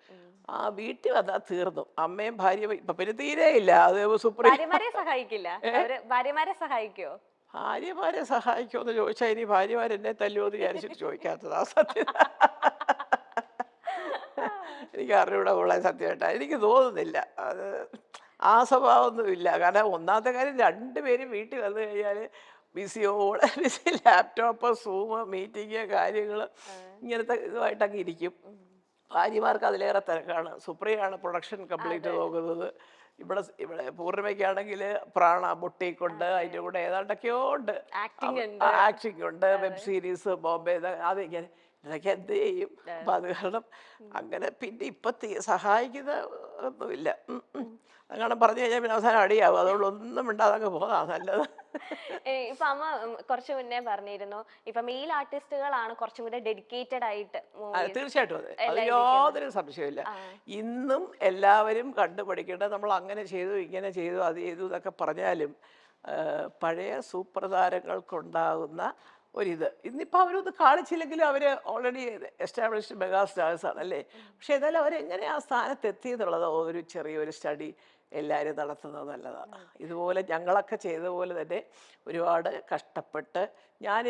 വീട്ടിൽ വന്നാൽ തീർന്നു. അമ്മയും ഭാര്യയും ഇപ്പൊ പിന്നെ തീരെ ഇല്ല. അത് ഭാര്യമാരെ സഹായിക്കില്ല. ഭാര്യമാരെ സഹായിക്കോ? ഭാര്യമാരെ സഹായിക്കുമെന്ന് ചോദിച്ചാൽ ഇനി ഭാര്യമാരെന്നെ തല്ലുമോ എന്ന് വിചാരിച്ചിട്ട് ചോദിക്കാത്തത്. ആ സത്യം എനിക്ക് അറിയൂടെ ഉള്ള സത്യമായിട്ടാ, എനിക്ക് തോന്നുന്നില്ല. അത് ആ സ്വഭാവമൊന്നുമില്ല. കാരണം ഒന്നാമത്തെ കാര്യം, രണ്ടുപേരും വീട്ടിൽ വന്നു കഴിഞ്ഞാൽ ബിസിയോടെ ബിസി, ലാപ്ടോപ്പ്, സൂം, മീറ്റിങ്, കാര്യങ്ങൾ ഇങ്ങനത്തെ ഇതുമായിട്ടൊക്കെ ഇരിക്കും. ഭാര്യമാർക്ക് അതിലേറെ തിരക്കാണ്. സുപ്രിയയാണ് പ്രൊഡക്ഷൻ കംപ്ലീറ്റ് നോക്കുന്നത്. ഇവിടെ പൂർണിമയ്ക്കാണെങ്കിൽ പ്രാണ ബൊട്ടീക്കുണ്ട്, അതിൻ്റെ കൂടെ ഏതാണ്ടൊക്കെയോ ഉണ്ട്, ആക്ടിങ് ഉണ്ട്, വെബ് സീരീസ്, ബോംബെ, അതിങ്ങനെ ഇതൊക്കെ എന്ത് ചെയ്യും. അപ്പം അത് കാരണം അങ്ങനെ പിന്നെ ഇപ്പം സഹായിക്കുന്ന ഒന്നുമില്ല. അങ്ങനെ പറഞ്ഞു കഴിഞ്ഞാൽ പിന്നെ അവസാനം അടിയാവും. അതുകൊണ്ട് ഒന്നും മിണ്ടാതെ അങ്ങ് പോകാ നല്ലത്. ഇപ്പൊ അമ്മ കുറച്ചു മുന്നേ പറഞ്ഞിരുന്നു, ഇപ്പൊ മെയിൽ ആർട്ടിസ്റ്റുകളാണ് കുറച്ചും കൂടെ ഡെഡിക്കേറ്റഡ് ആയിട്ട്. തീർച്ചയായിട്ടും അതെ, അത് യാതൊരു സംശയമില്ല. ഇന്നും എല്ലാവരും കണ്ടുപഠിക്കേണ്ടത് നമ്മൾ അങ്ങനെ ചെയ്തു, ഇങ്ങനെ ചെയ്തു, അത് ചെയ്തു എന്നൊക്കെ പറഞ്ഞാലും പഴയ സൂപ്പർ താരങ്ങൾക്കുണ്ടാകുന്ന ഒരിത് ഇന്നിപ്പോൾ അവരൊന്ന് കാണിച്ചില്ലെങ്കിലും അവർ ഓൾറെഡി എസ്റ്റാബ്ലിഷ്ഡ് മെഗാ സ്റ്റാർസ് ആണല്ലേ. പക്ഷെ എന്നാലും അവരെങ്ങനെ ആ സ്ഥാനത്തെത്തി എന്നുള്ളത് ഒരു ചെറിയൊരു സ്റ്റഡി എല്ലാവരും നടത്തുന്നത് നല്ലതാണ്. ഇതുപോലെ ഞങ്ങളൊക്കെ ചെയ്ത പോലെ തന്നെ ഒരുപാട് കഷ്ടപ്പെട്ട്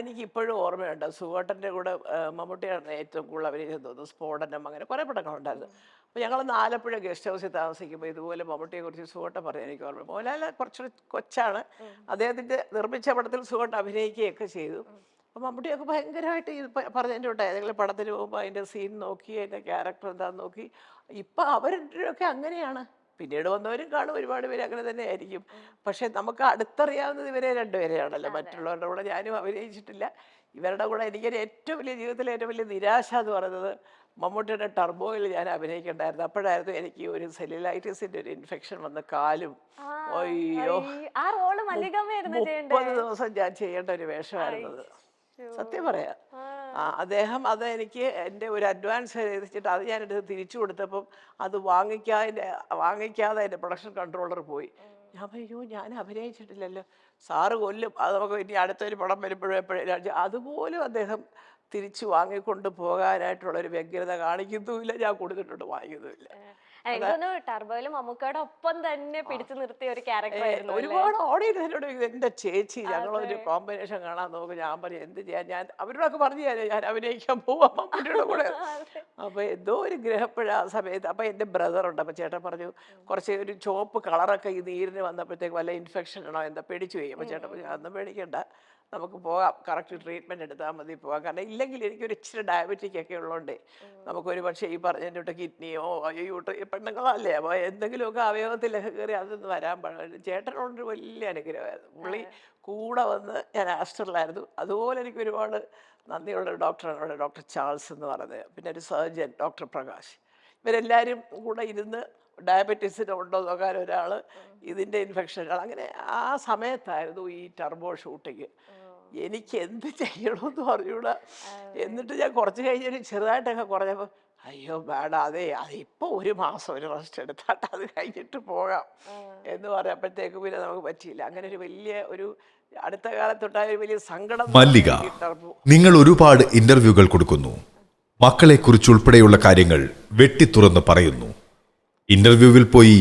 എനിക്ക് ഇപ്പോഴും ഓർമ്മയുണ്ട്, സുഗോട്ടൻ്റെ കൂടെ മമ്മൂട്ടിയാണ് ഏറ്റവും കൂടുതൽ അഭിനയിച്ചെന്ന് തോന്നുന്നു. സ്ഫോടനം, അങ്ങനെ കുറേ പടങ്ങളുണ്ടായിരുന്നു. അപ്പോൾ ഞങ്ങൾ ആലപ്പുഴ ഗസ്റ്റ് ഹൗസിൽ താമസിക്കുമ്പോൾ ഇതുപോലെ മമ്മൂട്ടിയെക്കുറിച്ച് സുഗോട്ടൻ പറയാൻ എനിക്ക് ഓർമ്മ. മോഹൻലാൽ കുറച്ചൊരു കൊച്ചാണ്, അദ്ദേഹത്തിൻ്റെ നിർമ്മിച്ച പടത്തിൽ സുഗോട്ടൻ അഭിനയിക്കുകയൊക്കെ ചെയ്തു. അപ്പം മമ്മൂട്ടിയൊക്കെ ഭയങ്കരമായിട്ട് ഇത് പറഞ്ഞതിൻ്റെ കൂടെ ഏതെങ്കിലും പടത്തിന് പോകുമ്പോൾ അതിൻ്റെ സീൻ നോക്കി, അതിൻ്റെ ക്യാരക്ടർ എന്താണെന്ന് നോക്കി. ഇപ്പം അവരൊക്കെ അങ്ങനെയാണ്. പിന്നീട് വന്നവരും കാണും, ഒരുപാട് പേര് അങ്ങനെ തന്നെ ആയിരിക്കും. പക്ഷെ നമുക്ക് അടുത്തറിയാവുന്നത് ഇവരെ രണ്ടുപേരെയാണല്ലോ. മറ്റുള്ളവരുടെ കൂടെ ഞാനും അഭിനയിച്ചിട്ടില്ല. ഇവരുടെ കൂടെ എനിക്കൊരു ഏറ്റവും വലിയ ജീവിതത്തിലെ ഏറ്റവും വലിയ നിരാശ എന്ന് പറയുന്നത്, മമ്മൂട്ടിയുടെ ടർബോയിൽ ഞാൻ അഭിനയിക്കണ്ടായിരുന്നു. അപ്പോഴായിരുന്നു എനിക്ക് ഒരു സെല്ലുലൈറ്റിസിന്റെ ഒരു ഇൻഫെക്ഷൻ വന്ന കാലും. അയ്യോ, 30 ദിവസം ഞാൻ ചെയ്യേണ്ട ഒരു വേഷമായിരുന്നത്. സത്യം പറയാം. അദ്ദേഹം അത് എനിക്ക് എൻ്റെ ഒരു അഡ്വാൻസ് എഴുതിച്ചിട്ട് അത് ഞാനെടുത്ത് തിരിച്ചു കൊടുത്തപ്പം അത് വാങ്ങിക്കാതെ എൻ്റെ പ്രൊഡക്ഷൻ കൺട്രോളർ പോയി. ഞാൻ അയ്യോ, ഞാൻ അഭിനയിച്ചിട്ടില്ലല്ലോ, സാറ് കൊല്ലും, അത് നമുക്ക് ഇനി അടുത്തൊരു പടം വരുമ്പോഴും എപ്പോഴും. അതുപോലും അദ്ദേഹം തിരിച്ചു വാങ്ങിക്കൊണ്ട് പോകാനായിട്ടുള്ളൊരു വ്യഗ്രത കാണിക്കുന്നുമില്ല. ഞാൻ കൊടുത്തിട്ടുണ്ട്, വാങ്ങിക്കുന്നുമില്ല. ടർബോയിലും മമ്മൂക്കയുടെ ഒപ്പം തന്നെ പിടിച്ചു നിർത്തിയ ഒരു ക്യാരക്ടർ. ഒരുപാട് ഓഡിയൻസ് എന്നോട് എൻ്റെ ചേച്ചി ഞങ്ങളൊരു കോമ്പിനേഷൻ കാണാൻ നോക്കും. ഞാൻ പറയും എന്ത് ചെയ്യാൻ, ഞാൻ അവരോടൊക്കെ പറഞ്ഞു ഞാൻ അഭിനയിക്കാൻ പോവാം മമ്മൂട്ടിയുടെ കൂടെ. അപ്പോൾ എന്തോ ഒരു ഗ്രഹപ്പഴ ആ സമയത്ത്. അപ്പോൾ എൻ്റെ ബ്രദറുണ്ട്. അപ്പോൾ ചേട്ടൻ പറഞ്ഞു കുറച്ച് ഒരു ചുവപ്പ് കളറൊക്കെ ഈ നീരിന് വന്നപ്പോഴത്തേക്ക് വല്ല ഇൻഫെക്ഷൻ ആണോ എന്താ, പേടിച്ചു പോയി. അപ്പോൾ ചേട്ടൻ പറഞ്ഞു അതൊന്നും പേടിക്കണ്ട, നമുക്ക് പോകാം, കറക്റ്റ് ട്രീറ്റ്മെൻറ്റ് എടുത്താൽ മതി, പോകാം. കാരണം ഇല്ലെങ്കിൽ എനിക്കൊരു ഇച്ചിരി ഡയബറ്റിക് ഒക്കെ ഉള്ളതുകൊണ്ടേ നമുക്കൊരു പക്ഷേ ഈ പറഞ്ഞതിൻ്റെ കിഡ്നിയോ പെണ്ണുങ്ങളല്ലേ, അപ്പോൾ എന്തെങ്കിലുമൊക്കെ അവയവത്തിലൊക്കെ കയറി അതൊന്നും വരാൻ പാടില്ല. ചേട്ടനോടൊരു വലിയ അനുഗ്രഹമായിരുന്നു. പുള്ളി കൂടെ വന്ന്, ഞാൻ ആസ്റ്ററിലായിരുന്നു. അതുപോലെ എനിക്ക് ഒരുപാട് നന്ദിയുള്ള ഡോക്ടറാണ് അവിടെ, ഡോക്ടർ ചാൾസ് എന്ന് പറയുന്നത്. പിന്നെ ഒരു സർജൻ ഡോക്ടർ പ്രകാശ്. ഇവരെല്ലാവരും കൂടെ ഇരുന്ന് ഡയബറ്റീസിന് ഉണ്ടോ നോക്കാൻ ഒരാൾ, ഇതിൻ്റെ ഇൻഫെക്ഷൻ ഒരാൾ. അങ്ങനെ ആ സമയത്തായിരുന്നു ഈ ടർബോ ഷൂട്ടിങ്. എനിക്ക് എന്ത് ചെയ്യണമെന്ന് പറഞ്ഞുകൂടാ. എന്നിട്ട് ഞാൻ കുറച്ച് കഴിഞ്ഞൊരു ചെറുതായിട്ടൊക്കെ കുറഞ്ഞപ്പോൾ അയ്യോ വേണ്ട, അതിപ്പോൾ ഒരു മാസം ഒരു റെസ്റ്റ് എടുത്താട്ട് അത് കഴിഞ്ഞിട്ട് പോകാം എന്ന് പറഞ്ഞപ്പോഴത്തേക്ക് പിന്നെ നമുക്ക് പറ്റിയില്ല. അങ്ങനെ ഒരു വലിയ ഒരു അടുത്ത കാലത്തൊട്ടായ ഒരു വലിയ സങ്കടം. മല്ലിക, നിങ്ങൾ ഒരുപാട് ഇന്റർവ്യൂകൾ കൊടുക്കുന്നു, മക്കളെ കുറിച്ചുൾപ്പെടെയുള്ള കാര്യങ്ങൾ വെട്ടിത്തുറന്ന് പറയുന്നു. ഇന്റർവ്യൂവിൽ പോയി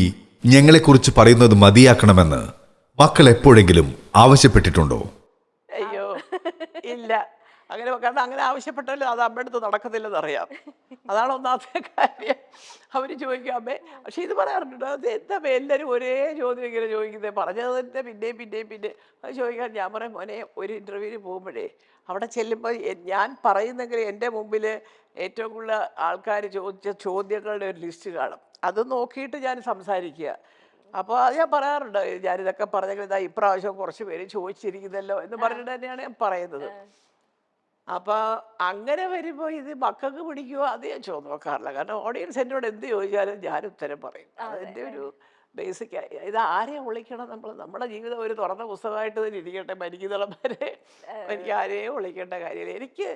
ഞങ്ങളെക്കുറിച്ച് പറയുന്നത് മതിയാക്കണമെന്ന് മക്കൾ എപ്പോഴെങ്കിലും ആവശ്യപ്പെട്ടിട്ടുണ്ടോ? അയ്യോ ഇല്ല. അങ്ങനെ കാരണം അങ്ങനെ ആവശ്യപ്പെട്ടാലും അത് അമ്മയുടെ അടുത്ത് നടക്കത്തില്ലെന്ന് അറിയാം. അതാണ് ഒന്നാമത്തെ കാര്യം. അവർ ചോദിക്കും അമ്മേ, പക്ഷെ ഇത് പറയാറുണ്ട്, അത് എന്താ എല്ലാവരും ഒരേ ചോദ്യം ഇങ്ങനെ ചോദിക്കുന്നത്, പറഞ്ഞത് തന്നെ പിന്നെയും അത് ചോദിക്കാൻ ഞാൻ പറയും മോനെ, ഒരു ഇൻ്റർവ്യൂവിന് പോകുമ്പോഴേ അവിടെ ചെല്ലുമ്പോൾ ഞാൻ പറയുന്നെങ്കിൽ എൻ്റെ മുമ്പിൽ ഏറ്റവും കൂടുതൽ ആൾക്കാർ ചോദിച്ച ചോദ്യങ്ങളുടെ ഒരു ലിസ്റ്റ് കാണും. അത് നോക്കിയിട്ട് ഞാൻ സംസാരിക്കുക. അപ്പോൾ അത് ഞാൻ പറയാറുണ്ട്, ഞാനിതൊക്കെ പറഞ്ഞെങ്കിൽ ഇതാ ഇപ്രാവശ്യം കുറച്ച് പേര് ചോദിച്ചിരിക്കുന്നല്ലോ എന്ന് പറഞ്ഞിട്ട് തന്നെയാണ് ഞാൻ പറയുന്നത്. അപ്പോൾ അങ്ങനെ വരുമ്പോൾ ഇത് മക്കൾക്ക് പിടിക്കുമോ അത് ഞാൻ നോക്കാറില്ല. കാരണം ഓഡിയൻസ് എന്നോട് എന്ത് ചോദിച്ചാലും ഞാൻ ഉത്തരം പറയും. അതെൻ്റെ ഒരു ബേസിക്. ഇത് ആരെയും വിളിക്കണം, നമ്മുടെ ജീവിതം ഒരു തുറന്ന പുസ്തകമായിട്ട് തന്നെ ഇരിക്കട്ടെ മരിക്കുന്നിടം വരെ. എനിക്ക് ആരെയും വിളിക്കേണ്ട കാര്യമില്ല. എനിക്ക്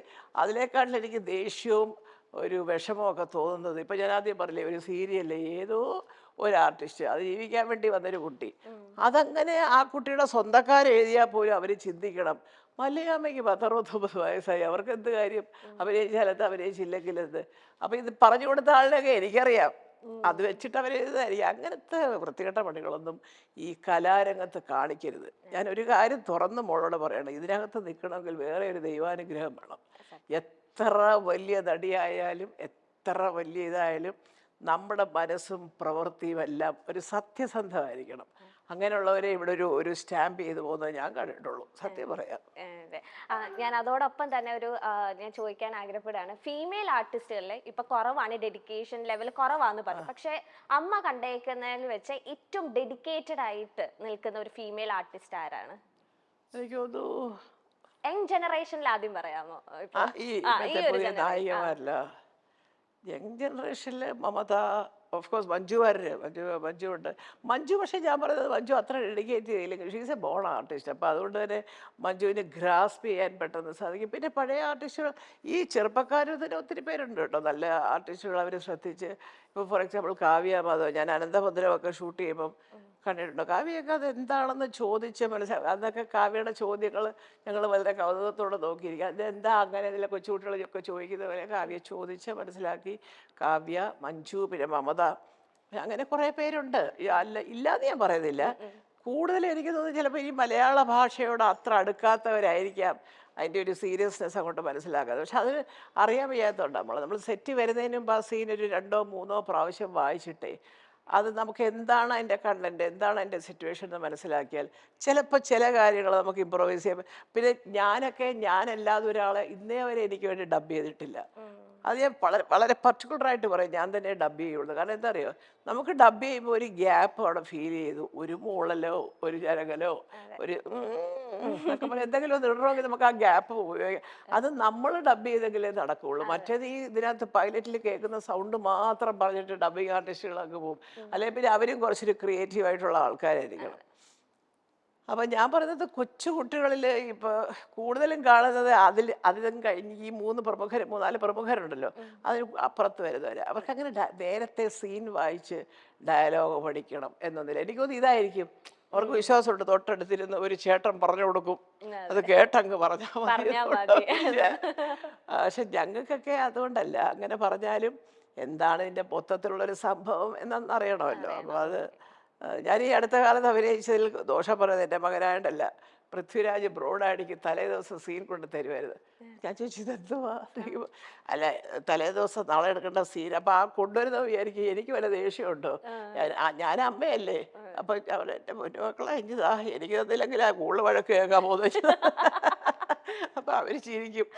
അതിനേക്കാട്ടിൽ എനിക്ക് ദേഷ്യവും ഒരു വിഷമമൊക്കെ തോന്നുന്നത്, ഇപ്പം ഞാൻ ആദ്യം പറഞ്ഞില്ലേ, ഒരു സീരിയലിൽ ഏതോ ഒരു ആർട്ടിസ്റ്റ്, അത് ജീവിക്കാൻ വേണ്ടി വന്നൊരു കുട്ടി, അതങ്ങനെ ആ കുട്ടിയുടെ സ്വന്തക്കാരെഴുതിയാൽ പോലും അവർ ചിന്തിക്കണം, മല്ലികാമ്മയ്ക്ക് 10-69 വയസ്സായി, അവർക്ക് എന്ത് കാര്യം, അഭിനയിച്ചാലെന്ത് അഭിനയിച്ചില്ലെങ്കിലെന്ത്. അപ്പം ഇത് പറഞ്ഞു കൊടുത്ത ആളിനൊക്കെ എനിക്കറിയാം, അത് വെച്ചിട്ട് അവരെഴുതായിരിക്കും. അങ്ങനത്തെ വൃത്തികെട്ട പണികളൊന്നും ഈ കലാരംഗത്ത് കാണിക്കരുത്. ഞാനൊരു കാര്യം തുറന്ന് മോളോട് പറയണം, ഇതിനകത്ത് നിൽക്കണമെങ്കിൽ വേറെ ഒരു ദൈവാനുഗ്രഹം വേണം. എത്ര വലിയ നടിയായാലും എത്ര വലിയ ഇതായാലും നമ്മുടെ മനസ്സും പ്രവൃത്തിയും എല്ലാം ഒരു സത്യസന്ധമായിരിക്കണം. അങ്ങനെയുള്ളവരെ ഇവിടെ ഒരു സ്റ്റാമ്പ് ചെയ്ത് പോകുന്നത് ഞാൻ കണ്ടിട്ടുള്ളൂ, സത്യം പറയാം. ഞാൻ അതോടൊപ്പം തന്നെ ഞാൻ ചോദിക്കാൻ ആഗ്രഹപ്പെടുകയാണ്, ഫീമെയിൽ ആർട്ടിസ്റ്റുകളിൽ ഇപ്പൊ കുറവാണ്, ഡെഡിക്കേഷൻ ലെവൽ കുറവാന്ന് പറയും. പക്ഷെ അമ്മ കണ്ടേക്കുന്നതിൽ വെച്ച് ഏറ്റവും ഡെഡിക്കേറ്റഡ് ആയിട്ട് നിൽക്കുന്ന ഒരു ഫീമെയിൽ ആർട്ടിസ്റ്റ് ആരാണ്? എനിക്ക് തോന്നുന്നു യങ് ജനറേഷനിൽ ആദ്യം പറയാമോ? നായികമാരല്ല, യങ് ജനറേഷനിൽ മമത, ഓഫ് കോഴ്സ് മഞ്ജു ഉണ്ട്. മഞ്ജു പക്ഷേ ഞാൻ പറയുന്നത് മഞ്ജു അത്ര ഡെഡിക്കേറ്റ് ചെയ്തില്ലെങ്കിൽ, ഷീസ് എ ബോൺ ആർട്ടിസ്റ്റ്. അപ്പോൾ അതുകൊണ്ട് തന്നെ മഞ്ജുവിന് ഗ്രാസ്പ് ചെയ്യാൻ പെട്ടെന്ന് സാധിക്കും. പിന്നെ പഴയ ആർട്ടിസ്റ്റുകൾ, ഈ ചെറുപ്പക്കാരിൽ തന്നെ ഒത്തിരി പേരുണ്ട് കേട്ടോ നല്ല ആർട്ടിസ്റ്റുകൾ. അവർ ശ്രദ്ധിച്ച്, ഇപ്പോൾ ഫോർ എക്സാമ്പിൾ കാവ്യ മാധവ്, ഞാൻ അനന്തഭദ്രമൊക്കെ ഷൂട്ട് ചെയ്യുമ്പം കണ്ടിട്ടുണ്ടോ, കാവ്യൊക്കെ അത് എന്താണെന്ന് ചോദിച്ച് മനസ്സിലാക്കുക. അന്നൊക്കെ കാവ്യയുടെ ചോദ്യങ്ങൾ ഞങ്ങൾ വളരെ കൗതുകത്തോടെ നോക്കിയിരിക്കുക. അതെന്താ അങ്ങനെ ഇതിലെ കൊച്ചുകുട്ടികളൊക്കെ ചോദിക്കുന്ന പോലെ കാവ്യ ചോദിച്ച് മനസ്സിലാക്കി. കാവ്യ, മഞ്ജു, പിന്നെ മമത, അങ്ങനെ കുറേ പേരുണ്ട്. ഇല്ലാതെ ഞാൻ പറയുന്നില്ല. കൂടുതലും എനിക്ക് തോന്നുന്നു ചിലപ്പോൾ ഈ മലയാള ഭാഷയോട് അത്ര അടുക്കാത്തവരായിരിക്കാം അതിൻ്റെ ഒരു സീരിയസ്നെസ് അങ്ങോട്ട് മനസ്സിലാക്കാതെ. പക്ഷെ അത് അറിയാൻ വയ്യാത്തതുകൊണ്ട് നമ്മൾ സെറ്റ് വരുന്നതിന് മുമ്പ് ആ സീൻ ഒരു 2-3 പ്രാവശ്യം വായിച്ചിട്ടേ അത് നമുക്ക് എന്താണ് അതിൻ്റെ കണ്ടൻറ്റ്, എന്താണ് അതിൻ്റെ സിറ്റുവേഷൻ എന്ന് മനസ്സിലാക്കിയാൽ ചിലപ്പോൾ ചില കാര്യങ്ങൾ നമുക്ക് ഇമ്പ്രൂവൈസ് ചെയ്യാൻ. പിന്നെ ഞാനല്ലാതെ ഒരാളെ ഇന്നേ വരെ എനിക്ക് വേണ്ടി ഡബ് ചെയ്തിട്ടില്ല. അത് ഞാൻ വളരെ പർട്ടിക്കുലറായിട്ട് പറയും, ഞാൻ തന്നെ ഡബ് ചെയ്യുള്ളൂ. കാരണം എന്താ അറിയോ, നമുക്ക് ഡബ് ചെയ്യുമ്പോൾ ഒരു ഗ്യാപ്പ് അവിടെ ഫീൽ ചെയ്തു, ഒരു മൂളലോ ഒരു ചരകലോ ഒരു എന്നൊക്കെ പറഞ്ഞാൽ എന്തെങ്കിലും ഒന്ന് ഇടണമെങ്കിൽ നമുക്ക് ആ ഗ്യാപ്പ് ഉപയോഗിക്കാം. അത് നമ്മൾ ഡബ് ചെയ്തെങ്കിലേ നടക്കുകയുള്ളൂ. മറ്റേത് ഇതിനകത്ത് പൈലറ്റിൽ കേൾക്കുന്ന സൗണ്ട് മാത്രം പറഞ്ഞിട്ട് ഡബിങ് ആർട്ടിസ്റ്റുകളൊക്കെ പോകും. അല്ലെങ്കിൽ പിന്നെ അവരും കുറച്ചൊരു ക്രിയേറ്റീവായിട്ടുള്ള ആൾക്കാരായിരിക്കണം. അപ്പം ഞാൻ പറയുന്നത് കൊച്ചു കുട്ടികളിൽ ഇപ്പോൾ കൂടുതലും കാണുന്നത് അതിലും കഴിഞ്ഞ് ഈ 3-4 പ്രമുഖരുണ്ടല്ലോ, അതിന് അപ്പുറത്ത് വരുന്നവർ, അവർക്കങ്ങനെ നേരത്തെ സീൻ വായിച്ച് ഡയലോഗ് പഠിക്കണം എന്നൊന്നുമില്ല. എനിക്കൊന്നും ഇതായിരിക്കും അവർക്ക് വിശ്വാസമുണ്ട്. തൊട്ടടുത്തിരുന്ന് ഒരു ചേട്ടൻ പറഞ്ഞു കൊടുക്കും, അത് കേട്ടങ്ങ് പറഞ്ഞാൽ മതി. പക്ഷെ ഞങ്ങൾക്കൊക്കെ അതുകൊണ്ടല്ല, അങ്ങനെ പറഞ്ഞാലും എന്താണ് ഇതിൻ്റെ മൊത്തത്തിലുള്ളൊരു സംഭവം എന്നറിയണമല്ലോ. അപ്പോൾ അത് ഞാൻ ഈ അടുത്ത കാലത്ത് അഭിനയിച്ചതിൽ ദോഷം പറയുന്നത് എൻ്റെ മകനായിട്ടല്ല, പൃഥ്വിരാജ് ബ്രോഡാഡിക്ക് തലേ ദിവസം സീൻ കൊണ്ട് തരുമായിരുന്നു. ഞാൻ ചോദിച്ചു ഇതെന്തുവാ, അല്ല തലേ ദിവസം നാളെ എടുക്കേണ്ട സീൻ. അപ്പം ആ കൊണ്ടുവരുന്ന വിചാരിക്കും എനിക്ക് വല്ല ദേഷ്യമുണ്ടോ, ഞാൻ അമ്മയല്ലേ. അപ്പം എൻ്റെ പൊന്നുമക്കളെ ഇഞ്ഞതാ എനിക്ക് തന്നില്ലെങ്കിൽ ആ കൂടുതൽ വഴക്ക് കേൾക്കാൻ പോകുന്നത്. അപ്പം അവർ ചിരിക്കും.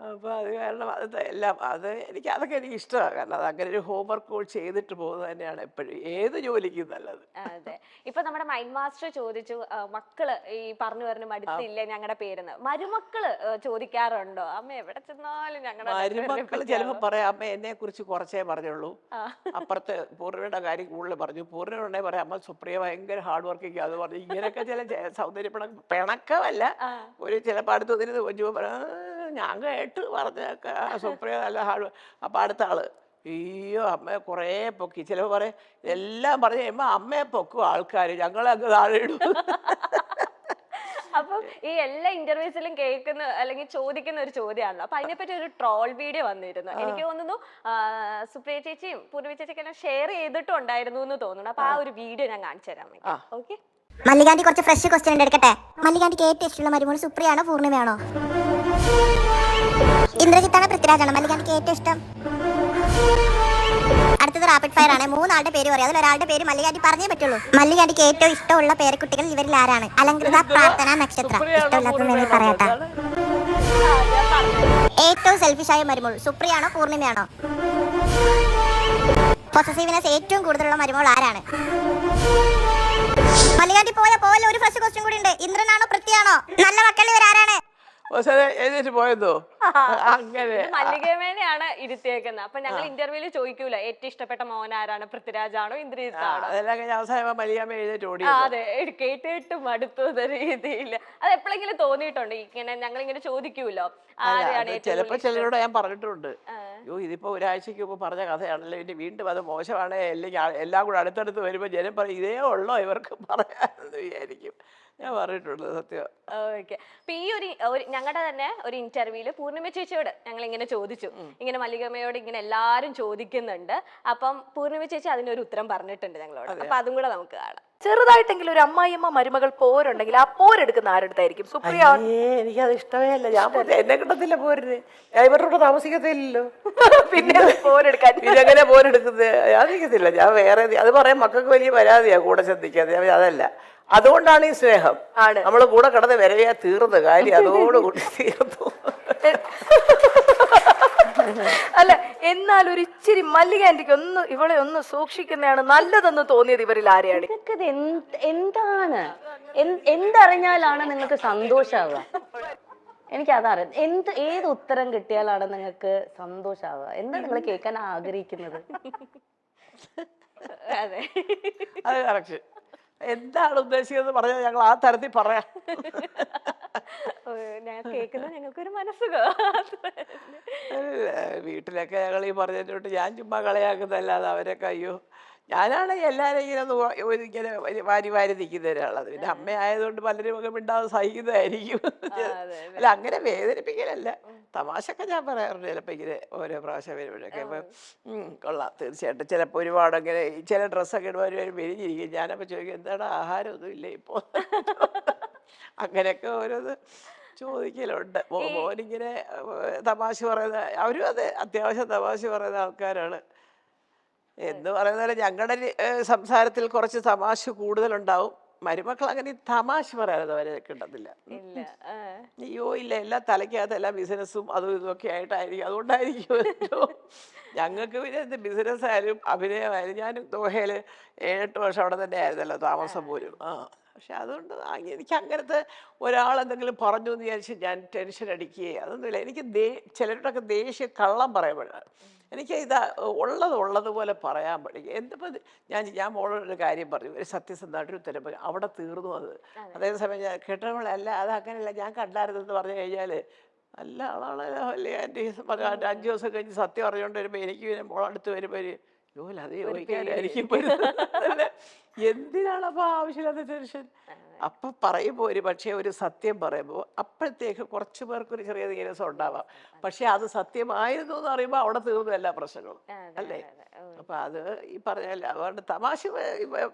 അപ്പോൾ അത് കാരണം എനിക്ക് അതൊക്കെ ഇഷ്ടമാണ്. കാരണം അത് അങ്ങനെ ഒരു ഹോംവർക്ക് ചെയ്തിട്ട് പോകുന്നത് തന്നെയാണ് എപ്പോഴും ഏത് ജോലിക്കും നല്ലത്. അതെ. ഇപ്പൊ നമ്മുടെ മൈൻഡ് മാസ്റ്റർ ചോദിച്ചു, മക്കള് ഈ പറഞ്ഞു മടുത്തില്ലേ ഞങ്ങളുടെ പേരെന്ന്. മരുമക്കള് ചോദിക്കാറുണ്ടോ, അമ്മ എവിടെ ചെന്നാലും ഞങ്ങളുടെ മരുമക്കൾ ചിലപ്പോൾ പറയാം അമ്മ എന്നെ കുറിച്ച് കുറച്ചേ പറഞ്ഞുള്ളൂ, അപ്പുറത്ത് പൂർണ്ണയുടെ കാര്യം കൂടുതൽ പറഞ്ഞു. പൂർണ്ണ പറയാം അമ്മ സുപ്രിയ ഭയങ്കര ഹാർഡ് വർക്കിങ്, അത് പറഞ്ഞു. ഇങ്ങനെയൊക്കെ ചില സൗന്ദര്യ പിണക്കമല്ല, ഒരു ചിലപ്പോൾ അടുത്ത് വന്നിരുന്ന് കൊഞ്ചു ഞാൻ കേട്ട് പറഞ്ഞേക്ക സുപ്രിയ നല്ല ഹാർഡ്. അപ്പം അടുത്ത ആള് അയ്യോ അമ്മയെ കുറേ പൊക്കി. ചിലപ്പോൾ പറയും എല്ലാം പറഞ്ഞു കഴിയുമ്പോൾ അമ്മയെ പൊക്കും ആൾക്കാർ, ഞങ്ങളെ അങ്ങ് താഴെ ഇടും. അപ്പം ഈ എല്ലാ ഇന്റർവ്യൂസിലും കേൾക്കുന്ന അല്ലെങ്കിൽ ചോദിക്കുന്ന ഒരു ചോദ്യമാണല്ലോ, അപ്പൊ അതിനെപ്പറ്റി ഒരു ട്രോൾ വീഡിയോ വന്നിരുന്നു. എനിക്ക് തോന്നുന്നു സുപ്രിയ ചേച്ചിയും പൂർവ്വ ചേച്ചിക്കെല്ലാം ഷെയർ ചെയ്തിട്ടുണ്ടായിരുന്നു എന്ന് തോന്നുന്നു. അപ്പൊ ആ ഒരു വീഡിയോ ഞാൻ കാണിച്ചു തരാം. ഓക്കെ, മല്ലികാന്റി കുറച്ച് ഫ്രഷ് ക്വസ്റ്റ്യൻ എടുക്കട്ടെ. മല്ലികാന്റിക്ക് ഏറ്റവും ഇഷ്ടമുള്ള മരുമോൾ സുപ്രിയാണോ പൂർണ്ണിമയാണോ? ഇന്ദ്രജിത്താണ് പൃഥ്വിരാജാണ് മല്ലികാന്റിക്ക് ഏറ്റവും ഇഷ്ടം? അടുത്തത് റാപ്പിഡ് ഫയർ ആണ്. 3 ആളുടെ പേര് പറയാം. അതിൽ ഒരാളുടെ പേര് മല്ലികാന്റി പറഞ്ഞേ പറ്റുള്ളൂ. മല്ലികാന്റിക്ക് ഏറ്റവും ഇഷ്ടമുള്ള പേരക്കുട്ടികൾ ഇവരിൽ ആരാണ്? അലങ്കൃത, പ്രാർത്ഥന, നക്ഷത്ര. ഇഷ്ടമില്ലാത്തത് വേണമെങ്കിൽ പറയാട്ടാ. ഏറ്റവും സെൽഫിഷായ മരുമോൾ സുപ്രിയാണോ പൂർണിമയാണോ? പൊസസീവ്നെസ് ഏറ്റവും കൂടുതലുള്ള മരുമോൾ ആരാണ്? മല്ലികാന്റി പോലെ ഒരു ഫസ്റ്റ് ക്വസ്റ്റ്യൻ കൂടി ഉണ്ട്. ഇന്ദ്രനാണോ പൃഥ്വിയാണോ? നല്ല മക്കൾ ഇവരാരാണ്? എഴുന്നേറ്റ് പോയതോ? അങ്ങനെ മല്ലികമേനെയാണ് ഇരുത്തിയേക്കുന്നത്. അപ്പൊ ഞങ്ങൾ ഇന്റർവ്യൂല് ചോദിക്കൂല ഏറ്റവും ഇഷ്ടപ്പെട്ട മോൻ ആരാണ്, പൃഥ്വിരാജാണോ ഇന്ദ്രജിത്താണോ? അതെല്ലാം കഴിഞ്ഞ അവസാനം മല്ലികാമ്മ എഴുന്നേറ്റ് ഓടി. അതെ, കേട്ടിട്ട് മടുത്തു രീതിയിൽ. അത് എപ്പോഴെങ്കിലും തോന്നിയിട്ടുണ്ട് ഇങ്ങനെ ഞങ്ങൾ ഇങ്ങനെ ചോദിക്കൂലോ ആരെയാണ്? ചിലപ്പോ ചിലരോട് ഞാൻ പറഞ്ഞിട്ടുണ്ട്, അയ്യോ ഇതിപ്പോ ഒരാഴ്ചക്ക് മുമ്പ് പറഞ്ഞ കഥയാണല്ലോ, ഇനി വീണ്ടും അത് മോശമാണ്, അല്ലെങ്കിൽ എല്ലാം കൂടെ അടുത്തടുത്ത് വരുമ്പോ ജനം പറയും ഇതേ ഉള്ളോ ഇവർക്ക് പറയാനെന്ന് വിചാരിക്കും. ഞാൻ പറഞ്ഞിട്ടുണ്ട് സത്യം. ഓക്കെ. അപ്പൊ ഈ ഒരു ഞങ്ങളുടെ തന്നെ ഒരു ഇന്റർവ്യൂല് പൂർണിമ ചേച്ചിയോട് ഞങ്ങൾ ഇങ്ങനെ ചോദിച്ചു, ഇങ്ങനെ മല്ലികമ്മയോട് ഇങ്ങനെ എല്ലാരും ചോദിക്കുന്നുണ്ട്. അപ്പം പൂർണിമ ചേച്ചി അതിനൊരു ഉത്തരം പറഞ്ഞിട്ടുണ്ട് ഞങ്ങളോട്. അപ്പൊ അതും കൂടെ നമുക്ക് കാണാം. ചെറുതായിട്ടെങ്കിലും ഒരു അമ്മായിയമ്മ മരുമകൾ പോരുണ്ടെങ്കിൽ ആ പോരെടുക്കുന്ന ആരുടെടുത്തായിരിക്കും? സുപ്രിയ. എനിക്കത് ഇഷ്ടമേ അല്ല. ഞാൻ എന്നെ കിട്ടത്തില്ല പോരിന്. ഞാൻ ഇവരുടെ താമസിക്കത്തില്ലല്ലോ. പിന്നെ പോരെടുക്കാൻ പിന്നെ എങ്ങനെ പോരെടുക്കുന്നത്? ഞാൻ നിൽക്കത്തില്ല. ഞാൻ വേറെ അത് പറയാൻ മക്കൾക്ക് വലിയ പരാതിയാ കൂടെ ശ്രദ്ധിക്കാതെ. അതല്ല, അതുകൊണ്ടാണ് ഈ സ്നേഹം. നമ്മള് കൂടെ കിടന്ന് വരവേ തീർന്ന കാര്യം അതോടുകൂടി തീർന്നു. അല്ല, എന്നാൽ ഒരു ഇച്ചിരി മല്ലികാന്റിക്ക് ഇവളെ ഒന്ന് സൂക്ഷിക്കുന്നതാണ് നല്ലതെന്ന് തോന്നിയത് ഇവരിൽ ആരെയാണ്? എന്താണ് എന്തറിഞ്ഞാലാണ് നിങ്ങൾക്ക് സന്തോഷാവുക? എനിക്കതറിയാം. ഏത് ഉത്തരം കിട്ടിയാലാണ് നിങ്ങൾക്ക് സന്തോഷാവുക? എന്താ നിങ്ങൾ കേൾക്കാൻ ആഗ്രഹിക്കുന്നത്? അതെ, അത് കറക്റ്റ്. എന്താണ് ഉദ്ദേശിക്കുന്നത് പറഞ്ഞാൽ ഞങ്ങൾ ആ തരത്തിൽ പറയാം. ഞാൻ കേൾക്കുന്നത് ഞങ്ങൾക്കൊരു മനസ്സുഖം. വീട്ടിലൊക്കെ ഞങ്ങൾ ഈ പറഞ്ഞിട്ട് ഞാൻ ചുമ്മാ കളയാക്കുന്നതല്ലാതെ അവരൊക്കെ അയ്യോ, ഞാനാണ് എല്ലാവരും ഇങ്ങനെ വാരി വാരി നിൽക്കുന്ന ഒരാളത്. പിന്നെ അമ്മ ആയതുകൊണ്ട് പലരും ഒക്കെ മിണ്ടാതെ സഹിക്കുന്നതായിരിക്കും. അല്ല, അങ്ങനെ വേദനിപ്പിക്കലല്ല, തമാശയൊക്കെ ഞാൻ പറയാറുണ്ട് ചിലപ്പോൾ ഇങ്ങനെ ഓരോ പ്രാവശ്യം വരുമ്പോഴൊക്കെ. ഇപ്പം കൊള്ളാം തീർച്ചയായിട്ടും. ചിലപ്പോൾ ഒരുപാട് അങ്ങനെ ചില ഡ്രസ്സൊക്കെ ഇടുമ്പോൾ മെലിഞ്ഞിരിക്കും. ഞാനപ്പോൾ ചോദിക്കും എന്താണ് ആഹാരമൊന്നും ഇല്ലേ ഇപ്പോൾ? അങ്ങനെയൊക്കെ ഓരോന്ന് ചോദിക്കലുണ്ട്. മോനിങ്ങനെ തമാശ പറയുന്ന അവരും അതെ, അത്യാവശ്യം തമാശ പറയുന്ന ആൾക്കാരാണ്. എന്ന് പറയുന്നത് ഞങ്ങളുടെ സംസാരത്തിൽ കുറച്ച് തമാശ കൂടുതലുണ്ടാവും. മരുമക്കൾ അങ്ങനെ തമാശ പറയാതെ അവരെ കിട്ടത്തില്ല. അയ്യോ ഇല്ല, എല്ലാം തലയ്ക്കകത്ത് എല്ലാം ബിസിനസ്സും അതും ഇതൊക്കെ ആയിട്ടായിരിക്കും. അതുകൊണ്ടായിരിക്കും ഞങ്ങൾക്ക് പിന്നെ എന്ത് ബിസിനസ് ആയാലും അഭിനയമായാലും. ഞാൻ ദോഹയിൽ 7-8 വർഷം അവിടെ തന്നെ ആയിരുന്നല്ലോ താമസം പോലും. പക്ഷെ അതുകൊണ്ട് എനിക്ക് അങ്ങനത്തെ ഒരാളെന്തെങ്കിലും പറഞ്ഞു എന്ന് വിചാരിച്ച് ഞാൻ ടെൻഷൻ അടിക്കുകയോ അതൊന്നുമില്ല. എനിക്ക് ചിലരുടെയൊക്കെ ദേഷ്യം കള്ളം പറയുമ്പോഴാണ്. എനിക്ക് ഇതാ ഉള്ളതുപോലെ പറയാൻ പഠിക്കും. എന്തിപ്പോൾ ഞാൻ മോളോടൊരു കാര്യം പറഞ്ഞു, ഒരു സത്യസന്ധമായിട്ടൊരു ഉത്തരം പറഞ്ഞു, അവിടെ തീർന്നു അത്. അതേസമയം ഞാൻ കേട്ടവളല്ല അത് അങ്ങനെയല്ല ഞാൻ കണ്ടായിരുന്നെന്ന് പറഞ്ഞു കഴിഞ്ഞാൽ നല്ല ആളാണല്ലോ അല്ലേ ആൻറ്റി 5 ദിവസം കഴിഞ്ഞ് സത്യം അറിഞ്ഞുകൊണ്ട് വരുമ്പോൾ എനിക്ക് മോളടുത്ത് വരുമ്പോൾ ജോലി അത് ചോദിക്കാനായിരിക്കും. എന്തിനാണപ്പോൾ ആവശ്യമില്ലാത്ത ടെൻഷൻ? അപ്പം പറയുമ്പോൾ ഒരു പക്ഷേ ഒരു സത്യം പറയുമ്പോൾ അപ്പോഴത്തേക്ക് കുറച്ച് പേർക്കൊരു ചെറിയ നീരസം ഉണ്ടാവാം. പക്ഷെ അത് സത്യമായിരുന്നു എന്ന് പറയുമ്പോൾ അവിടെ തീർന്നു എല്ലാ പ്രശ്നങ്ങളും അല്ലേ? അപ്പം അത് ഈ പറഞ്ഞാൽ അതുകൊണ്ട് തമാശ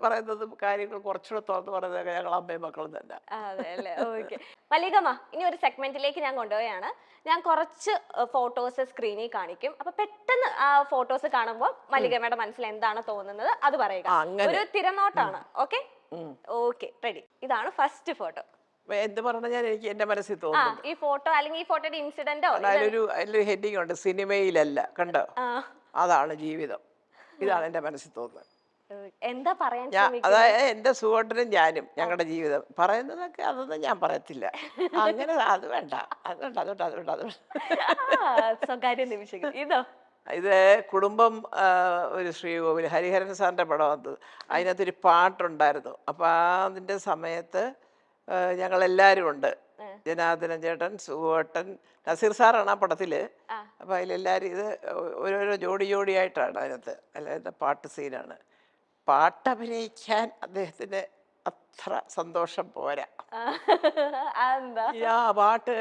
പറയുന്നതും കാര്യങ്ങൾ കുറച്ചുകൂടെ തുറന്ന് പറയുന്നതൊക്കെ ഞങ്ങൾ അമ്മയും മക്കളും തന്നെ. അതെ അല്ലേ? ഓക്കെ. മല്ലികമ്മ, ഇനി ഒരു സെഗ്മെന്റിലേക്ക് ഞാൻ കൊണ്ടുപോയാണ്. ഞാൻ കുറച്ച് ഫോട്ടോസ് സ്ക്രീനിൽ കാണിക്കും. അപ്പൊ പെട്ടെന്ന് ആ ഫോട്ടോസ് കാണുമ്പോൾ മല്ലികമ്മയുടെ മനസ്സിൽ എന്താണ് തോന്നുന്നത് അത് പറയുക. ഒരു തിരനോട്ടാണ്. Okay okay, ready. ഇതാണ് ഫസ്റ്റ് ഫോട്ടോ. എന്ത് പറഞ്ഞാൽ എനിക്ക് എന്റെ മനസ്സിൽ തോന്നുന്നു ഈ ഫോട്ടോ അല്ലെങ്കിൽ ഈ ഫോട്ടോയുടെ ഇൻസിഡന്റോ അതിലൊരു ഹെഡിങ് ഉണ്ട്, സിനിമയിലല്ല. കണ്ടോ, അതാണ് ജീവിതം. ഇതാണ് എന്റെ മനസ്സിൽ തോന്നുന്നത്. എന്താ പറയാൻ? അതായത് എന്റെ സുഹൃത്തിനും ഞാനും ഞങ്ങളുടെ ജീവിതം പറയുന്നതൊക്കെ അതൊന്നും ഞാൻ പറയത്തില്ല. അങ്ങനെ അത് വേണ്ട, അതുകൊണ്ട് അതുകൊണ്ട് അതുകൊണ്ട് അതുകൊണ്ട് സ്വകാര്യ നിമിഷങ്ങൾ. ഇതോ? ഇത് കുടുംബം ഒരു ശ്രീകോവിൽ ഹരിഹരൻ സാറിൻ്റെ പടം വന്നത്. അതിനകത്തൊരു പാട്ടുണ്ടായിരുന്നു. അപ്പോൾ അതിൻ്റെ സമയത്ത് ഞങ്ങളെല്ലാവരും ഉണ്ട്. ജനാർദ്ദനൻ ചേട്ടൻ, സുഹോട്ടൻ, നസീർ സാറാണ് ആ പടത്തിൽ. അപ്പോൾ അതിലെല്ലാവരും ഇത് ഓരോരോ ജോഡിയായിട്ടാണ് അതിനകത്ത്. അല്ലാതെ പാട്ട് സീനാണ്. പാട്ടഭിനയിക്കാൻ അദ്ദേഹത്തിന് അത്ര സന്തോഷം പോരാ. ആ പാട്ട്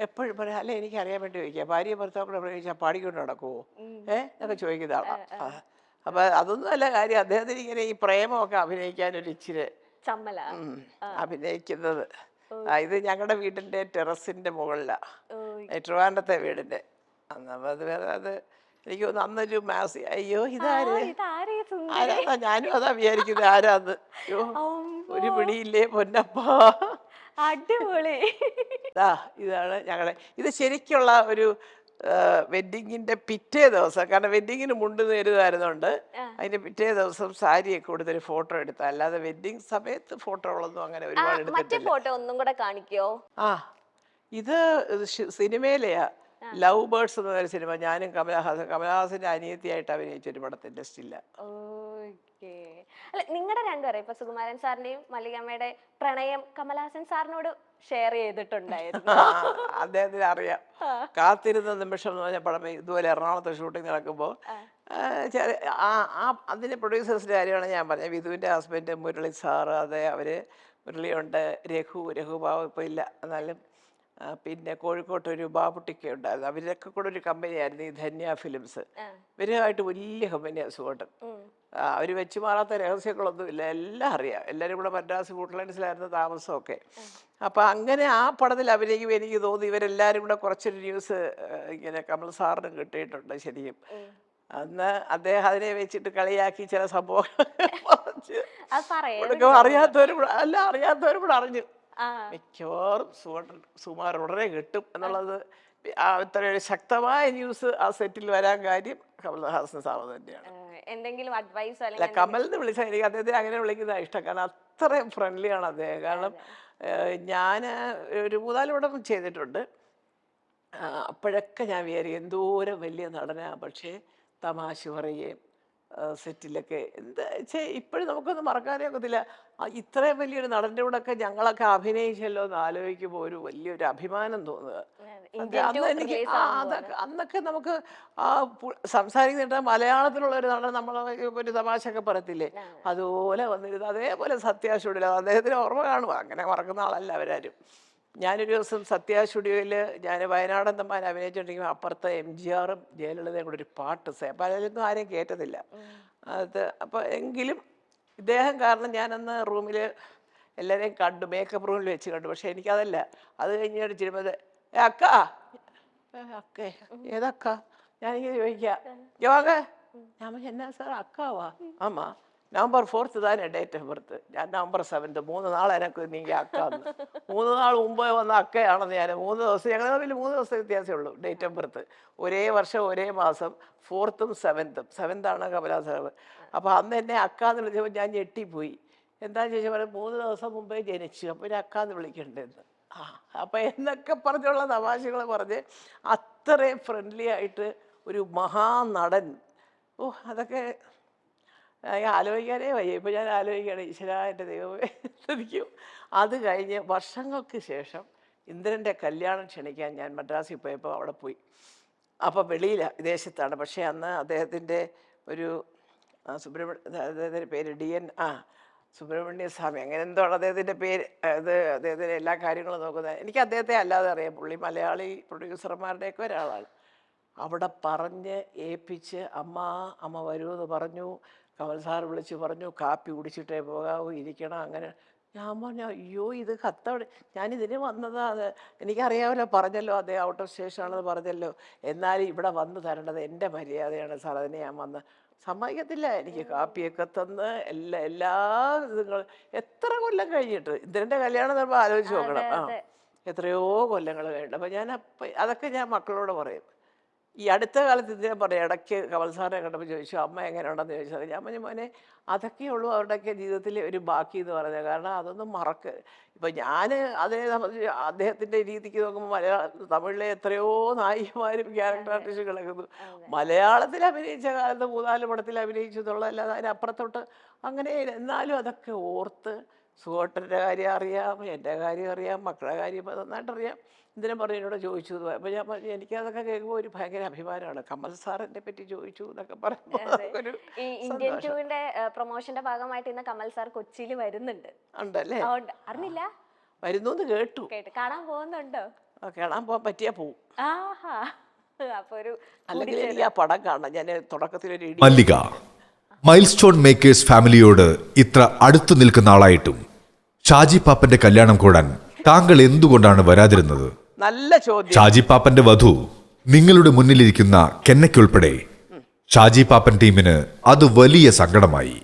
എപ്പോഴും പറയാം. അല്ലെ എനിക്ക് അറിയാൻ വേണ്ടി ചോദിക്കുക, ഭാര്യ ഭർത്താവ് കൂടെ പ്രയോഗിച്ചാൽ പാടിക്കൊണ്ട് നടക്കുമോ എന്നൊക്കെ ചോദിക്കുന്ന ആളാണ്. അപ്പൊ അതൊന്നും അല്ല കാര്യം. അദ്ദേഹത്തിന് ഇങ്ങനെ ഈ പ്രേമമൊക്കെ അഭിനയിക്കാനൊരു ഇച്ചിരി അഭിനയിക്കുന്നത്. ഇത് ഞങ്ങളുടെ വീടിന്റെ ടെറസിന്റെ മുകളിലാണ്. ട്രിവാൻഡ്രത്തെ വീടിൻ്റെ അത് വേറെ അത് എനിക്ക് തോന്നുന്നു അന്നൊരു അയ്യോ ഇതാര് ഇതാരേ സുന്ദരി? ആരാ ഞാനും അതാ വിചാരിക്കുന്നത് ആരാന്ന്. അയ്യോ ഒരു പിടിയില്ലേ പൊന്നപ്പാ. അടിപൊളി. ഇതാണ് ഞങ്ങളുടെ ഇത് ശരിക്കുള്ള ഒരു വെഡ്ഡിങ്ങിൻ്റെ പിറ്റേ ദിവസം, കാരണം വെഡ്ഡിങ്ങിന് മുണ്ട് നേരുമായിരുന്നുണ്ട്, അതിൻ്റെ പിറ്റേ ദിവസം സാരിയൊക്കെ കൊടുത്തൊരു ഫോട്ടോ എടുത്ത, അല്ലാതെ വെഡ്ഡിങ് സമയത്ത് ഫോട്ടോകളൊന്നും അങ്ങനെ ഒരുപാട് മറ്റേ എടുത്തിട്ടില്ല. ഫോട്ടോ ഒന്നും കൂടെ കാണിക്കോ? ഇത് സിനിമയിലെയാ, ലവ് ബേർഡ്സ് എന്ന് പറയുന്ന സിനിമ. ഞാനും കമലഹാസന്റെ അനിയത്തിയായിട്ട് അഭിനയിച്ച ഒരു പടത്തിന്റെ സ്റ്റില്ല. അല്ല, നിങ്ങളുടെ രണ്ടുപേരെ ഇപ്പൊ സുകുമാരൻ സാറിന്റെയും മല്ലികമ്മയുടെ പ്രണയം കമലഹാസൻ സാറിനോട് ഷെയർ ചെയ്തിട്ടുണ്ടായിരുന്നു. അദ്ദേഹത്തിന് അറിയാം. കാത്തിരുന്ന നിമിഷം എന്ന് പറഞ്ഞ പടം ഇതുപോലെ എറണാകുളത്ത് ഷൂട്ടിംഗ് നടക്കുമ്പോൾ അതിന്റെ പ്രൊഡ്യൂസേഴ്സിന്റെ കാര്യമാണ് ഞാൻ പറഞ്ഞത്. വിധുവിന്റെ ഹസ്ബൻഡ് മുരളി സാറ്, അതെ, അവര് മുരളിയുണ്ട്, രഘുബാബു ഇപ്പോൾ ഇല്ല, എന്നാലും പിന്നെ കോഴിക്കോട്ടൊരു ബാബുട്ടിക്ക ഉണ്ടായിരുന്നു. അവരൊക്കെ കൂടെ ഒരു കമ്പനിയായിരുന്നു ഈ ധന്യ ഫിലിംസ്. ഇവരുമായിട്ട് വലിയ കമ്പനിയാണ് സുഖോട്ടൻ. അവർ വെച്ച് മാറാത്ത രഹസ്യങ്ങളൊന്നുമില്ല, എല്ലാം അറിയാം. എല്ലാവരും കൂടെ മദ്രാസ് വുഡ്ലൻഡ്സിലായിരുന്നു താമസമൊക്കെ. അപ്പം അങ്ങനെ ആ പടത്തിൽ അഭിനയിക്കുമ്പോൾ എനിക്ക് തോന്നി ഇവരെല്ലാവരും കൂടെ കുറച്ചൊരു ന്യൂസ് ഇങ്ങനെ കമൽ സാറിന് കിട്ടിയിട്ടുണ്ട് ശരിക്കും. അന്ന് അദ്ദേഹം അതിനെ വെച്ചിട്ട് കളിയാക്കി ചില സംഭവങ്ങൾ അറിയാത്തവരും കൂടെ അറിഞ്ഞു. മിക്കവാറും സുമാർ ഉടനെ കിട്ടും എന്നുള്ളത് ഇത്ര ഒരു ശക്തമായ ന്യൂസ് ആ സെറ്റിൽ വരാൻ കാര്യം കമൽഹാസൻ സാറ് തന്നെയാണ്. എന്തെങ്കിലും അഡ്വൈസ് അല്ല, കമൽ എന്ന് വിളിച്ചാൽ എനിക്ക് അദ്ദേഹത്തെ അങ്ങനെ വിളിക്കുന്നത് ഇഷ്ടം, കാരണം അത്രയും ഫ്രണ്ട്ലിയാണ് അദ്ദേഹം. കാരണം ഞാൻ ഒരു 3-4 പടം ചെയ്തിട്ടുണ്ട്. അപ്പോഴൊക്കെ ഞാൻ വിചാരിക്കും എന്തോരം വലിയ നടനാണ്, പക്ഷേ തമാശ പറയുകയും സെറ്റിലൊക്കെ എന്താ വെച്ചാൽ ഇപ്പോഴും നമുക്കൊന്നും മറക്കാനേ ഒക്കത്തില്ല. ഇത്രയും വലിയൊരു നടൻ്റെ കൂടെ ഒക്കെ ഞങ്ങളൊക്കെ അഭിനയിച്ചല്ലോ എന്ന് ആലോചിക്കുമ്പോൾ ഒരു വലിയൊരു അഭിമാനം തോന്നുക. അന്ന് എനിക്ക് അന്നൊക്കെ നമുക്ക് സംസാരിക്കുന്നിട്ട് മലയാളത്തിലുള്ള ഒരു നടൻ നമ്മളെ ഒരു തമാശയൊക്കെ പറയത്തില്ലേ, അതുപോലെ വന്നിരുന്നു. അതേപോലെ സത്യ സ്റ്റുഡിയോയിൽ അദ്ദേഹത്തിന് ഓർമ്മ കാണുക, അങ്ങനെ മറക്കുന്ന ആളല്ല അവരാരും. ഞാനൊരു ദിവസം സത്യ സ്റ്റുഡിയോയിൽ ഞാൻ വയനാടൻ തമ്മാൻ അഭിനയിച്ചിട്ടുണ്ടെങ്കിൽ അപ്പുറത്ത് MGRും ജയലളിതയും കൂടെ ഒരു പാട്ട് പലരൊന്നും ആരെയും കേട്ടതില്ല അത്. അപ്പോൾ എങ്കിലും ഇദ്ദേഹം കാരണം ഞാനന്ന് റൂമിൽ എല്ലാവരെയും കണ്ടു, മേക്കപ്പ് റൂമിൽ വെച്ച് കണ്ടു. പക്ഷെ എനിക്കതല്ല, അത് കഴിഞ്ഞിട്ട് ചിരുമ്പത് അക്കേ ഏതക്ക ഞാനിങ്ങനെ ചോദിക്കാം യോഗ ഞാൻ എന്നാ സാർ അക്കാവാ ആമാ November 4th തന്നെ ഡേറ്റ് ഓഫ് ബർത്ത്. ഞാൻ November 7th 3 നാൾ എനക്ക് നീങ്ങി അക്കാന്ന്. 3 നാൾ മുമ്പേ വന്ന അക്കയാണെന്ന് ഞാൻ 3 ദിവസം ഞങ്ങൾ തമ്മിൽ 3 ദിവസത്തെ വ്യത്യാസമേ ഉള്ളൂ ഡേറ്റ് ഓഫ് ബർത്ത്. ഒരേ വർഷം ഒരേ മാസം 4th 7th ആണ് കമലഹാസൻ. അപ്പോൾ അന്ന് എന്നെ അക്കാന്ന് വിളിച്ചപ്പോൾ ഞാൻ ഞെട്ടിപ്പോയി. എന്താണെന്ന് ചോദിച്ചാൽ 3 ദിവസം മുമ്പേ ജനിച്ചു, അപ്പോൾ ഒരു അക്കാന്ന് വിളിക്കണ്ടെന്ന്. അപ്പം എന്നൊക്കെ പറഞ്ഞുള്ള തമാശകൾ പറഞ്ഞ് അത്രയും ഫ്രണ്ട്ലി ആയിട്ട് ഒരു മഹാനടൻ. അതൊക്കെ ആലോചിക്കാനേ വയ്യ. ഇപ്പം ഞാൻ ആലോചിക്കുകയാണ്, ഈശ്വരാ എൻ്റെ ദൈവമേ ശ്രദ്ധിക്കും. അത് കഴിഞ്ഞ് വർഷങ്ങൾക്ക് ശേഷം ഇന്ദ്രൻ്റെ കല്യാണം ക്ഷണിക്കാൻ ഞാൻ മദ്രാസിൽ പോയപ്പോൾ അവിടെ പോയി. അപ്പോൾ വെളിയിലാണ്, വിദേശത്താണ്. പക്ഷേ അന്ന് അദ്ദേഹത്തിൻ്റെ ഒരു അദ്ദേഹത്തിൻ്റെ പേര് സുബ്രഹ്മണ്യ സ്വാമി അങ്ങനെ എന്തോ അദ്ദേഹത്തിൻ്റെ പേര്. അദ്ദേഹത്തിൻ്റെ എല്ലാ കാര്യങ്ങളും നോക്കുന്നത് എനിക്ക് അദ്ദേഹത്തെ അല്ലാതെ അറിയാം. പുള്ളി മലയാളി പ്രൊഡ്യൂസർമാരുടെയൊക്കെ ഒരാളാണ്. അവിടെ പറഞ്ഞ് ഏൽപ്പിച്ച് അമ്മ വരുമെന്ന് പറഞ്ഞു. കമൽ സാർ വിളിച്ച് പറഞ്ഞു കാപ്പി കുടിച്ചിട്ടേ പോകാവൂ, ഇരിക്കണം. അങ്ങനെ ഞാൻ പറഞ്ഞു അയ്യോ ഇത് കത്തവിടെ ഞാനിതിന് വന്നതാണ്, എനിക്കറിയാമല്ലോ, പറഞ്ഞല്ലോ അദ്ദേഹം ഔട്ട് ഓഫ് സ്റ്റേഷനാണെന്ന് പറഞ്ഞല്ലോ, എന്നാലും ഇവിടെ വന്ന് തരേണ്ടത് എൻ്റെ മര്യാദയാണ് സാർ, അതിനെ ഞാൻ വന്ന് സമ്മതിക്കത്തില്ല. എനിക്ക് കാപ്പിയൊക്കെ തന്ന് എല്ലാ ഇതുങ്ങളും എത്ര കൊല്ലം കഴിഞ്ഞിട്ട് ഇന്ദ്രൻ്റെ കല്യാണം നമ്മൾ ആലോചിച്ച് നോക്കണം. എത്രയോ കൊല്ലങ്ങൾ കഴിഞ്ഞിട്ട്. അപ്പം അതൊക്കെ ഞാൻ മക്കളോട് പറയും. ഈ അടുത്ത കാലത്ത് ഇതിനെ പറയാം, ഇടയ്ക്ക് കമൽ സാറിനെ കണ്ടപ്പോൾ ചോദിച്ചു അമ്മ എങ്ങനെയുണ്ടെന്ന് ചോദിച്ചത്. ഞാൻ പറഞ്ഞു മോനെ അതൊക്കെയുള്ളൂ അവരുടെയൊക്കെ ജീവിതത്തിൽ ഒരു ബാക്കി എന്ന് പറഞ്ഞത്, കാരണം അതൊന്നും ഇപ്പം ഞാൻ അതിനെ സംബന്ധിച്ച് അദ്ദേഹത്തിൻ്റെ രീതിക്ക് നോക്കുമ്പോൾ തമിഴിലെ എത്രയോ നായികമാരും ക്യാരക്ടർ ആർട്ടിസ്റ്റ് കിടക്കുന്നു. മലയാളത്തിൽ അഭിനയിച്ച കാലത്ത് 3-4 പടത്തിൽ അഭിനയിച്ചു എന്നുള്ളതല്ലാതെ അതിനപ്പുറത്തോട്ട് അങ്ങനെ. എന്നാലും അതൊക്കെ ഓർത്ത് സുഹോട്ടൻ്റെ കാര്യം അറിയാം, എൻ്റെ കാര്യം അറിയാം, മക്കളുടെ കാര്യം നന്നായിട്ടറിയാം. എന്തിനും പറഞ്ഞു എന്നോട് ചോദിച്ചു. അപ്പോൾ ഞാൻ പറഞ്ഞു എനിക്കതൊക്കെ കേൾക്കുമ്പോൾ ഒരു ഭയങ്കര അഭിമാനമാണ്. കമൽ സാറിനെ പറ്റി ചോദിച്ചു എന്നൊക്കെ പറയുമ്പോൾ ഈ ഇന്ത്യൻ ടൂവിന്റെ പ്രൊമോഷന്റെ ഭാഗമായിട്ട് ഇന്ന് കമൽ സാർ കൊച്ചിയിൽ വരുന്നുണ്ട്. ഉണ്ടല്ലേ? അറിഞ്ഞില്ല, വരുന്നു എന്ന് കേട്ടു. കാണാൻ പോകുന്നുണ്ടോ? കാണാൻ പോകാൻ പറ്റിയാ പോവും. അപ്പൊ ഒരു അല്ലെങ്കിൽ എനിക്ക് ആ പടം കാണാം. ഞാൻ തുടക്കത്തിലൊരു മല്ലിക മൈൽ സ്റ്റോൺ മേക്കേഴ്സ് ഫാമിലിയോട് ഇത്ര അടുത്തു നിൽക്കുന്ന ആളായിട്ടും ഷാജി പാപ്പന്റെ കല്യാണം കൂടാൻ താങ്കൾ എന്തുകൊണ്ടാണ് വരാതിരുന്നത്? നല്ല ചോദ്യം. ഷാജി പാപ്പന്റെ വധു നിങ്ങളുടെ മുന്നിലിരിക്കുന്ന കെന്നയ്ക്കുൾപ്പെടെ ഷാജി പാപ്പൻ ടീമിന് അത് വലിയ സങ്കടമായി.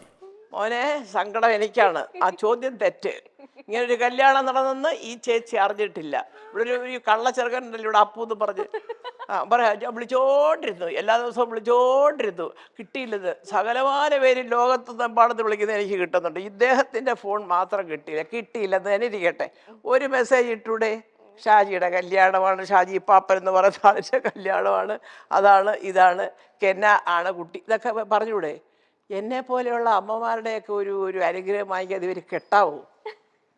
മോനെ സങ്കടം എനിക്കാണ്. ആ ചോദ്യം തെറ്റ്. ഇങ്ങനൊരു കല്യാണം നടന്നെന്ന് ഈ ചേച്ചി അറിഞ്ഞിട്ടില്ല. ഇവിടെ ഒരു കള്ളച്ചെറുക്കനുണ്ടല്ലോ ഇവിടെ അപ്പു എന്ന് പറഞ്ഞ് പറയാ വിളിച്ചോണ്ടിരുന്നു, എല്ലാ ദിവസവും വിളിച്ചോണ്ടിരുന്നു, കിട്ടിയില്ലത്. സകലമാന പേര് ലോകത്തെമ്പാടുന്ന് വിളിക്കുന്നത് എനിക്ക് കിട്ടുന്നുണ്ട്, ഇദ്ദേഹത്തിൻ്റെ ഫോൺ മാത്രം കിട്ടിയില്ലെന്ന് തന്നെ ഇരിക്കട്ടെ. ഒരു മെസ്സേജ് ഇട്ടൂടെ, ഷാജിയുടെ കല്യാണമാണ്, ഷാജി പാപ്പൻ എന്ന് പറയുന്ന ആളിൻ്റെ കല്യാണമാണ്, അതാണ് ഇതാണ്, കെന്ന ആണ് കുട്ടി, ഇതൊക്കെ പറഞ്ഞൂടെ? എന്നെ പോലെയുള്ള അമ്മമാരുടെയൊക്കെ ഒരു അനുഗ്രഹം വാങ്ങിക്കാതെ ഇവർ കെട്ടാവൂ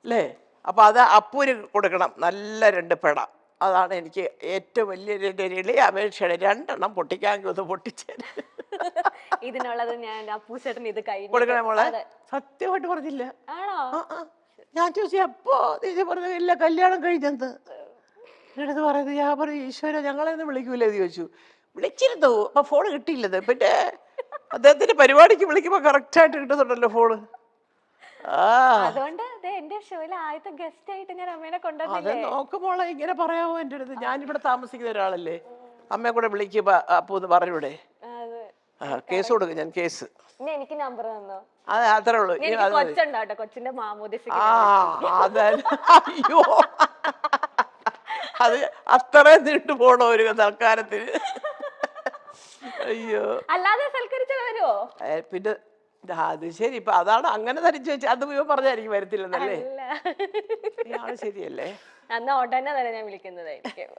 അല്ലേ? അപ്പോൾ അത് അപ്പൂര് കൊടുക്കണം നല്ല 2 പെട. അതാണ് എനിക്ക് ഏറ്റവും വലിയ എളിയ അപേക്ഷയാണ്. 2 പൊട്ടിക്കാമെങ്കിൽ ഒന്ന് പൊട്ടിച്ചേര്. ഇതിനുള്ളത് ഞാൻ അപ്പൂച്ചേട്ടൻ ഇത് കൊടുക്കണേ മോളെ. സത്യമായിട്ട് പറഞ്ഞില്ല. ഞാൻ ചോദിച്ചു എപ്പോ ചേച്ചി പറഞ്ഞ ഇല്ല കല്യാണം കഴിഞ്ഞെന്ന്. എടുത്ത് പറയുന്നത് ഞാൻ പറഞ്ഞു ഈശ്വര ഞങ്ങളെന്ന് വിളിക്കൂല എന്ന് ചോദിച്ചു. വിളിച്ചിരുന്നു, അപ്പൊ ഫോൺ കിട്ടിയില്ലത്. പിന്നെ അദ്ദേഹത്തിന്റെ പരിപാടിക്ക് വിളിക്കുമ്പോ കറക്റ്റായിട്ട് കിട്ടുന്നുണ്ടല്ലോ ഫോണ്. അതുകൊണ്ട് എന്റെ ഷോയിലെ ആദ്യത്തെ ഗസ്റ്റ് ആയിട്ട് ഞാൻ അമ്മേനെ അത് കൊണ്ടുവന്നില്ലേ. നോക്കുമ്പോളെ ഇങ്ങനെ പറയാമോ എൻ്റെ അടുത്ത്? ഞാനിവിടെ താമസിക്കുന്ന ഒരാളല്ലേ, അമ്മയെ കൂടെ വിളിക്കുമ്പോ അപ്പൂ എന്ന് പറഞ്ഞൂടെ? കേസ് കൊടുക്കും ഞാൻ, കേസ്. എനിക്ക് നമ്പർ തന്നോ? അതെ അത്രേ ഉള്ളൂ. കൊച്ചുണ്ടാവട്ടെ, കൊച്ചിന്റെ മാമോദിസ. അയ്യോ അത് അത്രയും നീണ്ടു പോണോ ഒരു തൽക്കാലത്തിന്? അയ്യോ അല്ലാതെ സൽക്കരിച്ച വരുമോ? പിന്നെ അത് ശരി. ഇപ്പൊ അതാണ് അങ്ങനെ ധരിച്ചു വെച്ചാൽ അത് പറഞ്ഞായിരിക്കും വരത്തില്ലെന്നല്ലേ? ഇയാള് ശരിയല്ലേ? അന്ന് ഉടനെ തന്നെ ഞാൻ വിളിക്കുന്നതായിരിക്കും.